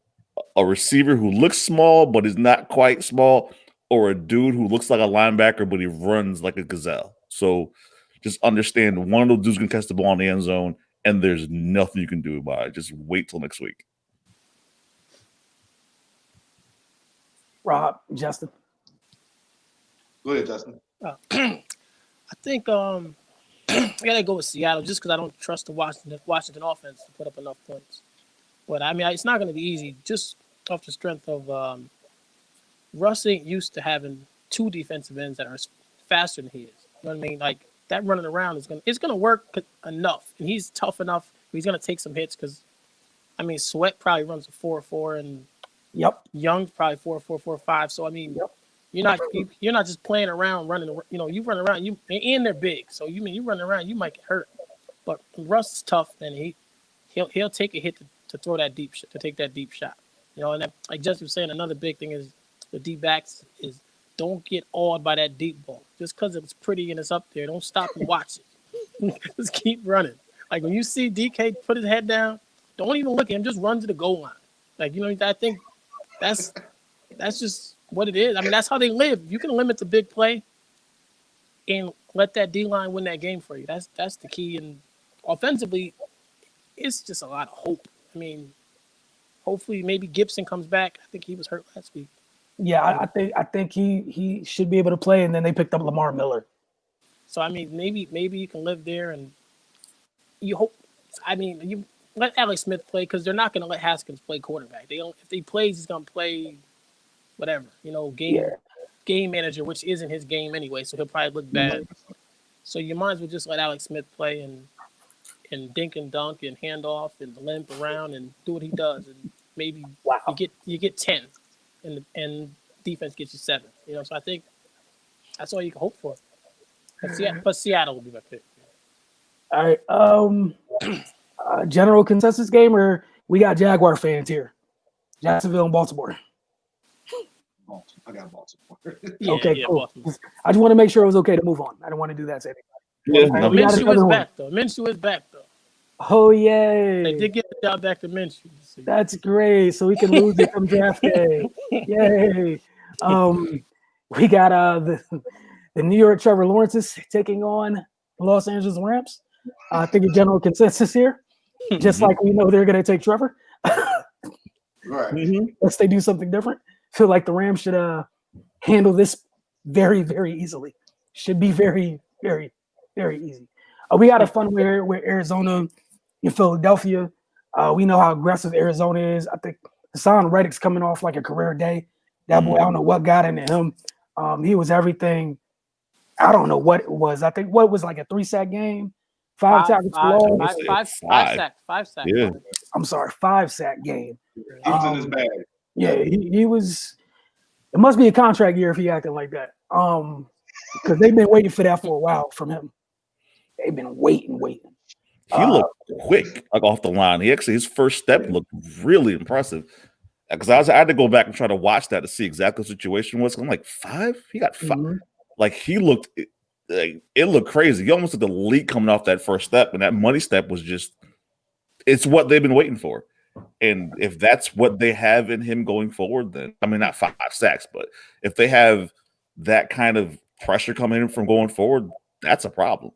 a receiver who looks small but is not quite small, or a dude who looks like a linebacker but he runs like a gazelle. So just understand one of those dudes can catch the ball in the end zone, and there's nothing you can do about it. Just wait till next week. Rob, Justin. Go ahead, Justin. I think I gotta go with Seattle just because I don't trust the Washington offense to put up enough points. But I mean, it's not going to be easy just off the strength of Russ ain't used to having two defensive ends that are faster than he is. You know what I mean? Like that running around it's gonna work enough, and he's tough enough. He's gonna take some hits because, I mean, Sweat probably runs a 4.4, and Young's probably 4.4, 4.5. So I mean, you're not just playing around running. You know, you run around. And they're big, so you run around, you might get hurt. But Russ is tough, and he'll take a hit to throw that deep shot, to take that deep shot. You know, and that, like Justin was saying, another big thing is the deep backs is don't get awed by that deep ball. Just because it's pretty and it's up there, don't stop and watch it. Just keep running. Like when you see DK put his head down, don't even look at him. Just run to the goal line. Like, you know, I think that's just what it is. I mean, that's how they live. You can limit the big play and let that D line win that game for you. That's the key. And offensively, it's just a lot of hope. I mean, hopefully maybe Gibson comes back. I think he was hurt last week. Yeah, I think he should be able to play, and then they picked up Lamar Miller. So I mean, maybe you can live there, and you hope. I mean, you let Alex Smith play because they're not going to let Haskins play quarterback. They don't. If he plays, he's going to play whatever, you know, game manager, which isn't his game anyway. So he'll probably look bad. So you might as well just let Alex Smith play and dink and dunk and hand off and limp around and do what he does, and maybe you get 10, and defense gets you 7. You know, so I think that's all you can hope for. But Seattle will be my pick. All right. General consensus game, or we got Jaguar fans here? Jacksonville and Baltimore. I got Baltimore. Okay, cool. Baltimore. I just want to make sure it was okay to move on. I don't want to do that to anybody. Yeah, Minshew is back though. Oh, yay. They did get the job back to Minshew. That's great. So we can lose it from draft day. Yay. We got the New York Trevor Lawrences taking on the Los Angeles Rams. I think a general consensus here, just like we know they're going to take Trevor. Right. Unless they do something different. Feel like the Rams should handle this very, very easily. Should be very, very, very easy. We got a fun where Arizona in Philadelphia. We know how aggressive Arizona is. I think Hassan Reddick's coming off like a career day. That boy, I don't know what got into him. He was everything. I don't know what it was. I think what was like a 3-sack game, 5 tackles for loss. 5 sacks. Yeah. I'm sorry, 5-sack game. He was in his bag. Yeah, he was. It must be a contract year if he acting like that. Because they've been waiting for that for a while from him. They've been waiting. He looked quick, like off the line. His first step looked really impressive. Because I had to go back and try to watch that to see exactly what the situation was. I'm like, 5? He got 5. Mm-hmm. Like he looked like, it looked crazy. You almost had the leak coming off that first step, and that money step was just it's what they've been waiting for. And if that's what they have in him going forward, then I mean not 5 sacks, but if they have that kind of pressure coming in from going forward, that's a problem.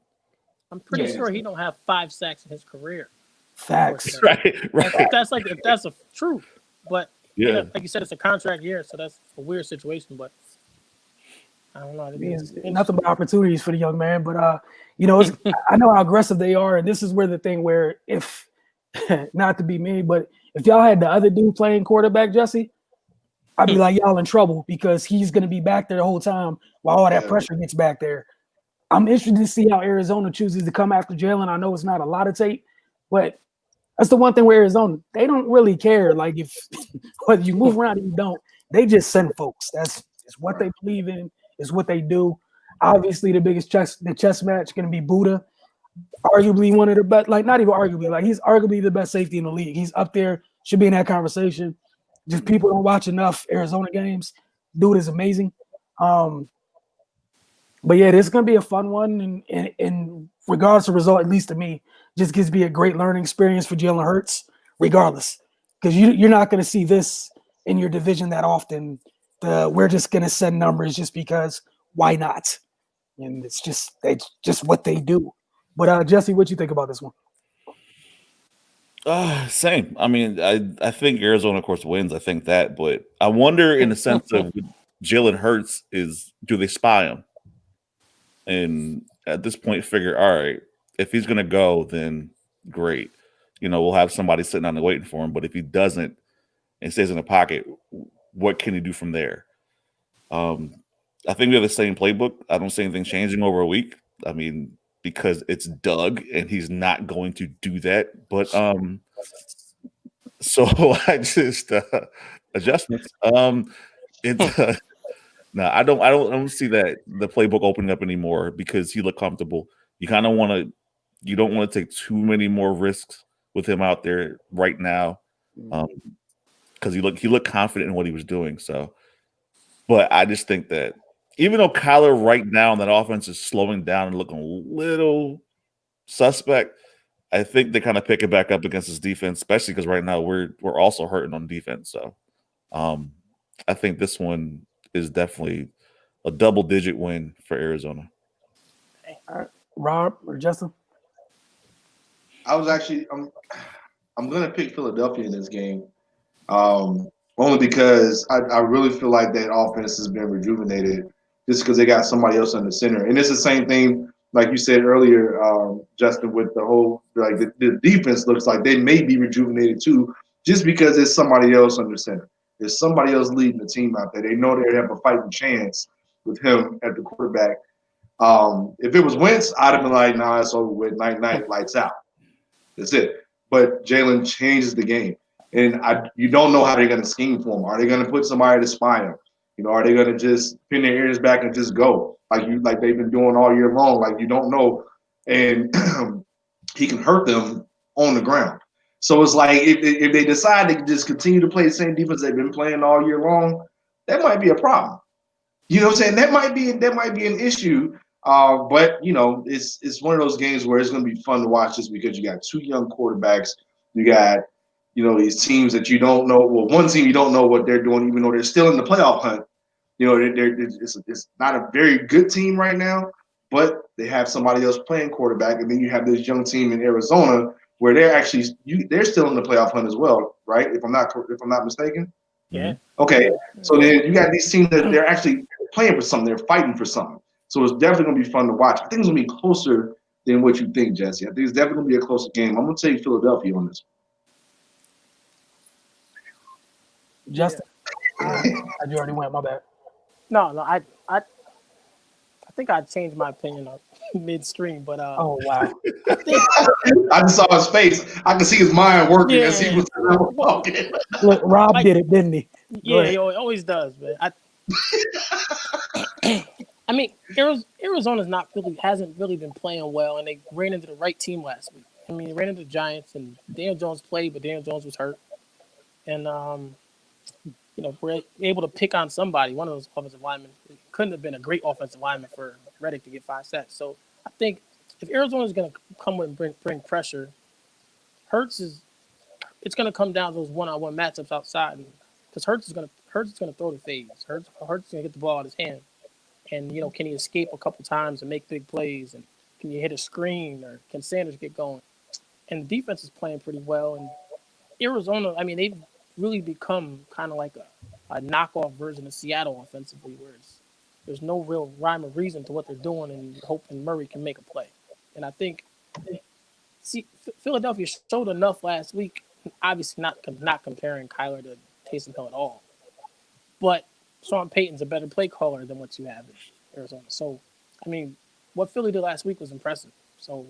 I'm pretty sure he don't have 5 sacks in his career. Facts. Right. If that's a true, but Yeah. like you said, it's a contract year, so that's a weird situation. But I don't know. Nothing but opportunities for the young man, but I know how aggressive they are, and this is where the thing where if not to be mean, but if y'all had the other dude playing quarterback, Jesse, I'd be like, y'all in trouble because he's going to be back there the whole time while all that pressure gets back there. I'm interested to see how Arizona chooses to come after Jalen. I know it's not a lot of tape, but that's the one thing where Arizona, they don't really care. Like if whether you move around or you don't, they just send folks. That's what they believe in. It's what they do. Obviously, the biggest chess match going to be Buddha. Arguably one of the best, like not even arguably, like he's arguably the best safety in the league. He's up there, should be in that conversation. Just people don't watch enough Arizona games. Dude is amazing. But yeah, this is gonna be a fun one, and regardless of result, at least to me, just gives me a great learning experience for Jalen Hurts, regardless, because you're not gonna see this in your division that often. We're just gonna send numbers just because why not? And it's just what they do. But Jesse, what you think about this one? Same. I mean, I think Arizona, of course, wins. I think that, but I wonder in the sense of Jalen Hurts do they spy him? And at this point, figure, all right, if he's going to go, then great. We'll have somebody sitting on there waiting for him. But if he doesn't and stays in the pocket, what can he do from there? I think we have the same playbook. I don't see anything changing over a week. I mean, because it's Doug and he's not going to do that. But so I just adjustments. It's no, I don't see that the playbook opening up anymore because he looked comfortable. You kind of you don't want to take too many more risks with him out there right now. Because he looked confident in what he was doing. So, but I just think that even though Kyler right now in that offense is slowing down and looking a little suspect, I think they kind of pick it back up against his defense, especially because right now we're also hurting on defense. So, I think this one is definitely a double-digit win for Arizona. All right. Rob or Justin? I was actually I'm going to pick Philadelphia in this game. Only because I really feel like that offense has been rejuvenated just because they got somebody else in the center. And it's the same thing, like you said earlier, Justin, with the whole, like the defense looks like they may be rejuvenated too, just because there's somebody else under center. There's somebody else leading the team out there. They know they have a fighting chance with him at the quarterback. If it was Wentz, I'd have been like, nah, it's over with. Night, lights out. That's it. But Jalen changes the game. And you don't know how they're going to scheme for him. Are they going to put somebody to spy him? Are they going to just pin their ears back and just go like they've been doing all year long? Like you don't know, and he can hurt them on the ground. So it's like if they decide to just continue to play the same defense they've been playing all year long, that might be a problem. You know what I'm saying? That might be an issue. But it's one of those games where it's going to be fun to watch just because you got two young quarterbacks. You got these teams that you don't know. Well, one team you don't know what they're doing, even though they're still in the playoff hunt. It's not a very good team right now, but they have somebody else playing quarterback, and then you have this young team in Arizona where they're still in the playoff hunt as well, right? If I'm not mistaken. Yeah. Okay. So then you got these teams that they're actually playing for something. They're fighting for something. So it's definitely going to be fun to watch. I think it's going to be closer than what you think, Jesse. I think it's definitely going to be a closer game. I'm going to take Philadelphia on this. Justin, you already went. My bad. No, I think I changed my opinion midstream, but oh wow, I just saw his face. I could see his mind working as he was talking. Look, Rob did it, didn't he? Yeah, he always does, man. I mean, Arizona's hasn't really been playing well, and they ran into the right team last week. I mean, they ran into the Giants, and Daniel Jones played, but Daniel Jones was hurt, and we're able to pick on somebody, one of those offensive linemen. It couldn't have been a great offensive lineman for Reddick to get 5 sacks. So I think if Arizona is going to come with and bring pressure, it's going to come down to those one-on-one matchups outside, because Hurts is going to throw the fades. Hurts is going to get the ball out of his hand, and can he escape a couple times and make big plays, and can you hit a screen, or can Sanders get going? And the defense is playing pretty well, and Arizona, I mean, they've really become kind of like a knockoff version of Seattle offensively, where there's no real rhyme or reason to what they're doing, and hoping Murray can make a play. And I think Philadelphia showed enough last week, obviously not comparing Kyler to Taysom Hill at all, but Sean Payton's a better play caller than what you have in Arizona. So, I mean, what Philly did last week was impressive. So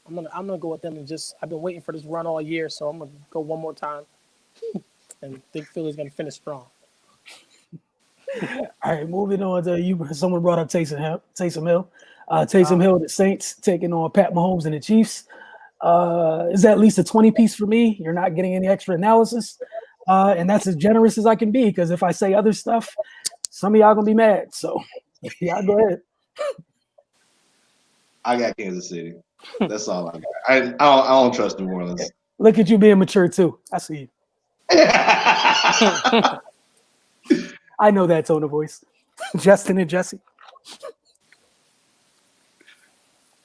I'm gonna go with them, and I've been waiting for this run all year, so I'm gonna go one more time and think Philly's gonna finish strong. All right, moving on to you. Someone brought up Taysom Hill. Taysom Hill, the Saints taking on Pat Mahomes and the Chiefs. Is at least a 20 piece for me. You're not getting any extra analysis, and that's as generous as I can be, because if I say other stuff, some of y'all gonna be mad. So yeah, go ahead. I got Kansas City. That's all I got. I don't trust New Orleans. Look at you being mature too. I see you. I know that tone of voice. Justin and Jesse.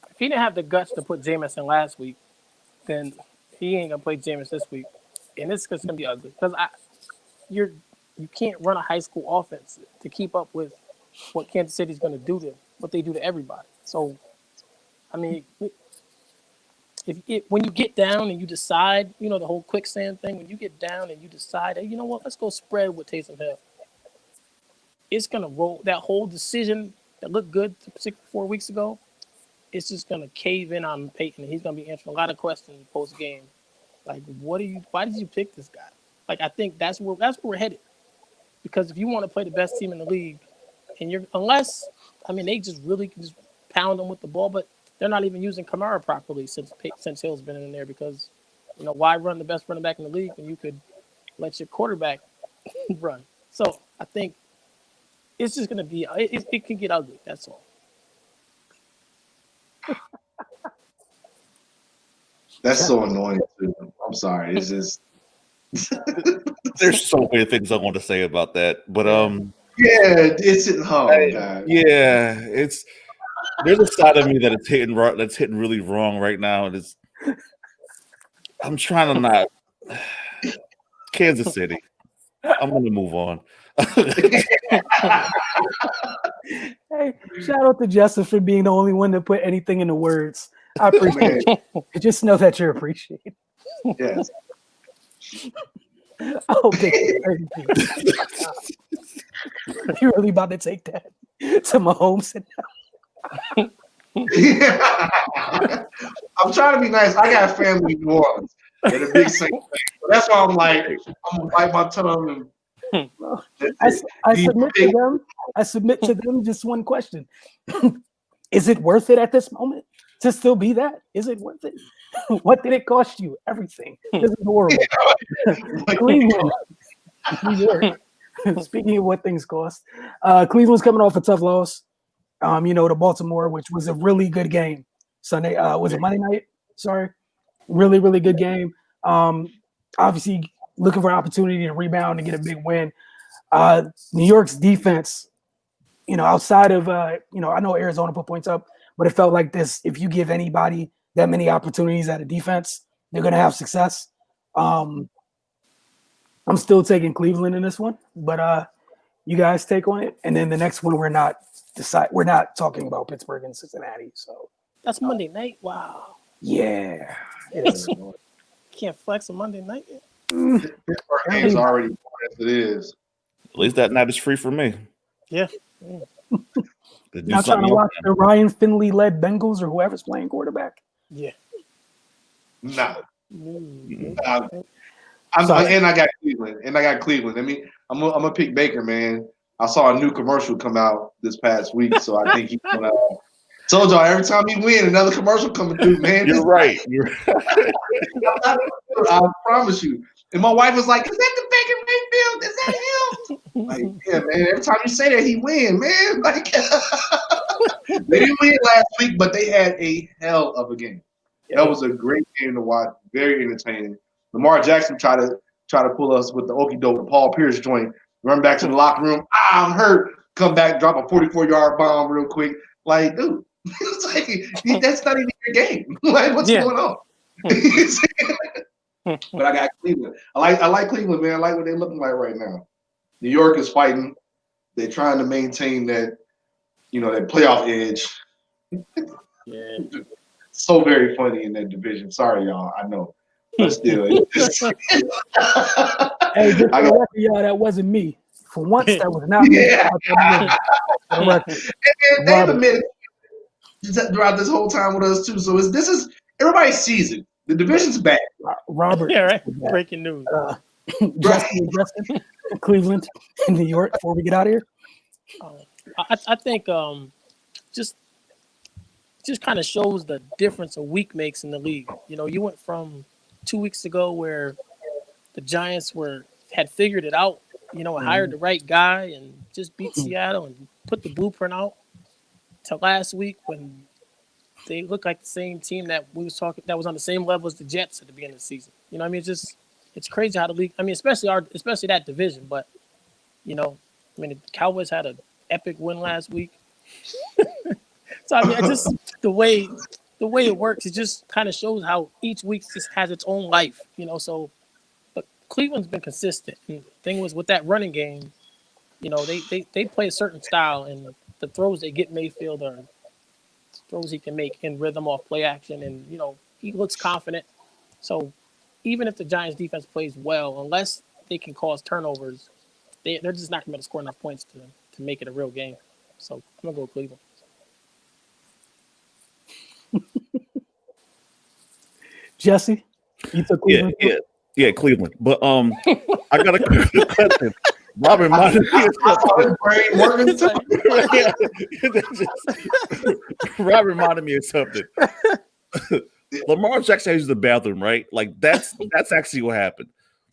If he didn't have the guts to put Jameis in last week, then he ain't gonna play Jameis this week, and it's gonna be ugly, because you can't run a high school offense to keep up with what Kansas City's gonna do to what they do to everybody. So, I mean, when you get down and you decide, the whole quicksand thing, when you get down and you decide, hey, you know what, let's go spread with Taysom Hill. It's going to roll. That whole decision that looked good 4 weeks ago, it's just going to cave in on Peyton. He's going to be answering a lot of questions post-game. Like, why did you pick this guy? Like, I think that's where we're headed. Because if you want to play the best team in the league, and they just really can just pound them with the ball, but they're not even using Kamara properly since Hill's been in there, because, why run the best running back in the league when you could let your quarterback run? So I think it's just going to be, it can get ugly. That's all. That's so annoying too. I'm sorry. It's just There's so many things I want to say about that, but yeah, it's God. Yeah, there's a side of me that's hitting really wrong right now, and I'm trying to not. Kansas City. I'm gonna move on. Hey, shout out to Justin for being the only one to put anything in the words. I appreciate it. Just know that you're appreciated. Yes. I hope you're really about to take that to Mahomes. I'm trying to be nice. I got family in New Orleans. They're the big Saints. So that's why I'm like, I'm gonna bite my tongue. I submit to them just one question: is it worth it at this moment to still be that? Is it worth it? What did it cost you? Everything. This is horrible. Cleveland, New York. Speaking of what things cost, Cleveland's coming off a tough loss. To Baltimore, which was a really good game. Sunday, was it Monday night? Sorry. Really, really good game. Obviously looking for an opportunity to rebound and get a big win. New York's defense, outside of, I know Arizona put points up, but it felt like this. If you give anybody that many opportunities at a defense, they're going to have success. I'm still taking Cleveland in this one, but you guys take on it. And then the next one, we're not talking about Pittsburgh and Cincinnati. So that's Monday night. Wow. Yeah. Can't flex a Monday night yet. Pittsburgh game's already as it is. At least that night is free for me. Yeah. Not trying to watch the Ryan Finley-led Bengals or whoever's playing quarterback. Yeah. No. Mm-hmm. And I got Cleveland. I mean, I'm gonna pick Baker, man. I saw a new commercial come out this past week, so I think he's gonna. Told y'all every time he win, another commercial coming through, man. You're right. I promise you. And my wife was like, "Is that the Baker Mayfield? Is that him?" Like, yeah, man. Every time you say that, he win, man. Like, they didn't win last week, but they had a hell of a game. That was a great game to watch. Very entertaining. Lamar Jackson tried to pull us with the okey doke, the Paul Pierce joint. Run back to the locker room. I'm hurt. Come back, drop a 44-yard bomb real quick. Like, dude, it's like, that's not even your game. Like, what's going on? But I got Cleveland. I like Cleveland, man. I like what they're looking like right now. New York is fighting. They're trying to maintain that, that playoff edge. Yeah. So very funny in that division. Sorry, y'all. I know. But still. Hey, just for the record, y'all, that wasn't me. For once, that was not me. Yeah. And they've admitted throughout this whole time with us, too. So this is everybody's season. The division's back. Robert. Yeah, right. Breaking news. Justin, Cleveland, and New York before we get out of here. I think just kind of shows the difference a week makes in the league. You went from 2 weeks ago where the Giants had figured it out, and hired the right guy and just beat Seattle and put the blueprint out, to last week when they look like the same team that was on the same level as the Jets at the beginning of the season. I mean, it's crazy how the league. I mean, especially that division. But the Cowboys had an epic win last week. So I mean, just the way it works, it just kind of shows how each week just has its own life. So, but Cleveland's been consistent. And the thing was with that running game, they play a certain style, and the throws they get Mayfield are throws he can make in rhythm off play action, and he looks confident. So even if the Giants defense plays well, unless they can cause turnovers, they're just not going to be able to score enough points to make it a real game. So I'm gonna go with Cleveland. Jesse, you took Cleveland. Yeah, Cleveland. But I got a question. Robert reminded me of something. Lamar Jackson used the bathroom, right? Like that's actually what happened.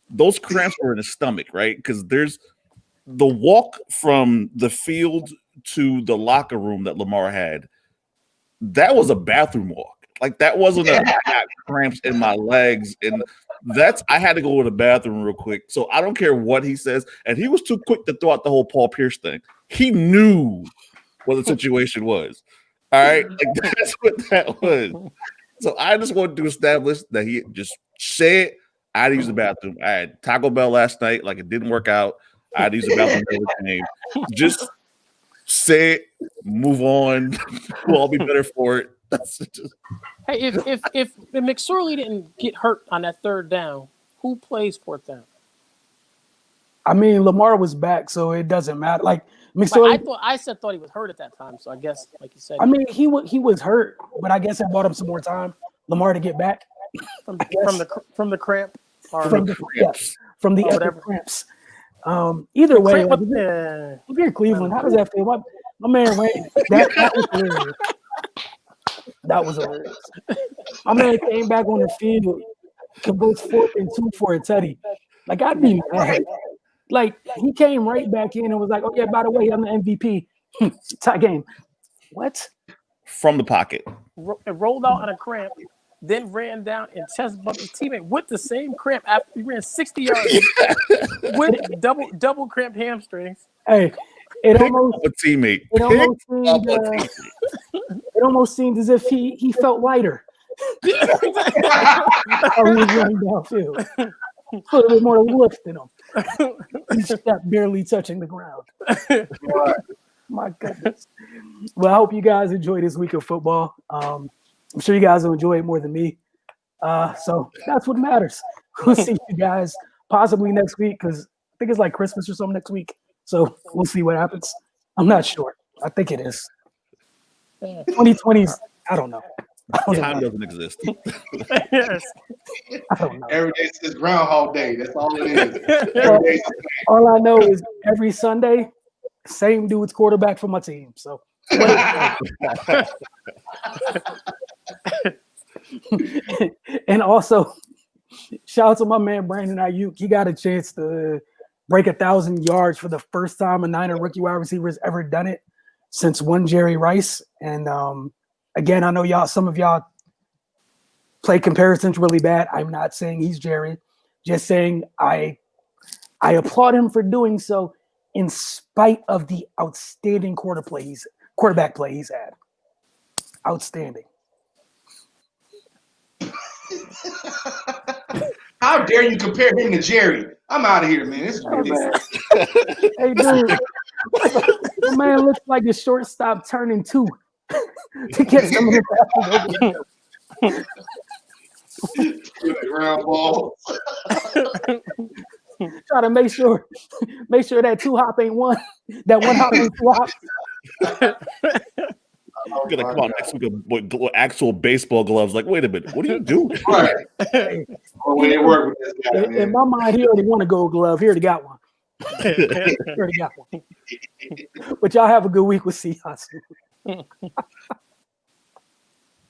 Those cramps were in his stomach, right? Because there's the walk from the field to the locker room that Lamar had. That was a bathroom walk. Like that wasn't I got cramps in my legs, and I had to go to the bathroom real quick. So I don't care what he says, and he was too quick to throw out the whole Paul Pierce thing. He knew what the situation was. All right, like that's what that was. So I just wanted to establish that he just said I had to use the bathroom. I had Taco Bell last night, like it didn't work out. I had to use the bathroom for the game. Just say it, move on. We'll all be better for it. Hey, if McSorley didn't get hurt on that third down, who plays fourth down? I mean, Lamar was back, so it doesn't matter. Like McSorley, I thought he was hurt at that time, so I guess, like you said, I mean, he was hurt, but I guess it bought him some more time, Lamar, to get back from the cramp, or from the epic cramps. Either way, if you're Cleveland, how does that feel? My man ran. That was hilarious. That was hilarious. My man came back on the field, converts 4th and 2 for a tutty. Like, I'd be mad. Like, he came right back in and was like, "Oh yeah, by the way, I'm the MVP." Tie game. What? From the pocket. It rolled out on a cramp, then ran down and chest bumped his teammate with the same cramp after he ran 60 yards with double cramped hamstrings. Hey, it almost seemed as if he felt lighter. He was running downfield. A little bit more lift in him. He stepped barely touching the ground. My goodness. Well, I hope you guys enjoy this week of football. I'm sure you guys will enjoy it more than me. So that's what matters. We'll see you guys possibly next week, because I think it's like Christmas or something next week. So we'll see what happens. I'm not sure. I think it is. 2020's, I don't know. Time doesn't exist. Yes. I don't know. Every day is Groundhog Day. That's all it is. All I know is every Sunday, same dude's quarterback for my team. So and also Shout out to my man Brandon Ayuk. He got a chance to break 1,000 yards for the first time a Niner rookie wide receiver has ever done it since one Jerry Rice. And again, I know some of y'all play comparisons really bad. I'm not saying he's Jerry, just saying I applaud him for doing so in spite of the outstanding quarterback play he's had. Outstanding. How dare you compare him to Jerry? I'm out of here, man. This is ridiculous. Hey, dude. The man looks like a shortstop turning two to get some of the passes over. Ground ball. Try to make sure that two hop ain't one. That one hop ain't two hops. I'm gonna come out next week with actual baseball gloves. Like, wait a minute, what do you do? Right. When they work with this guy, man. In my mind, he already won a gold glove. He already got one. But y'all have a good week. We'll see y'all soon.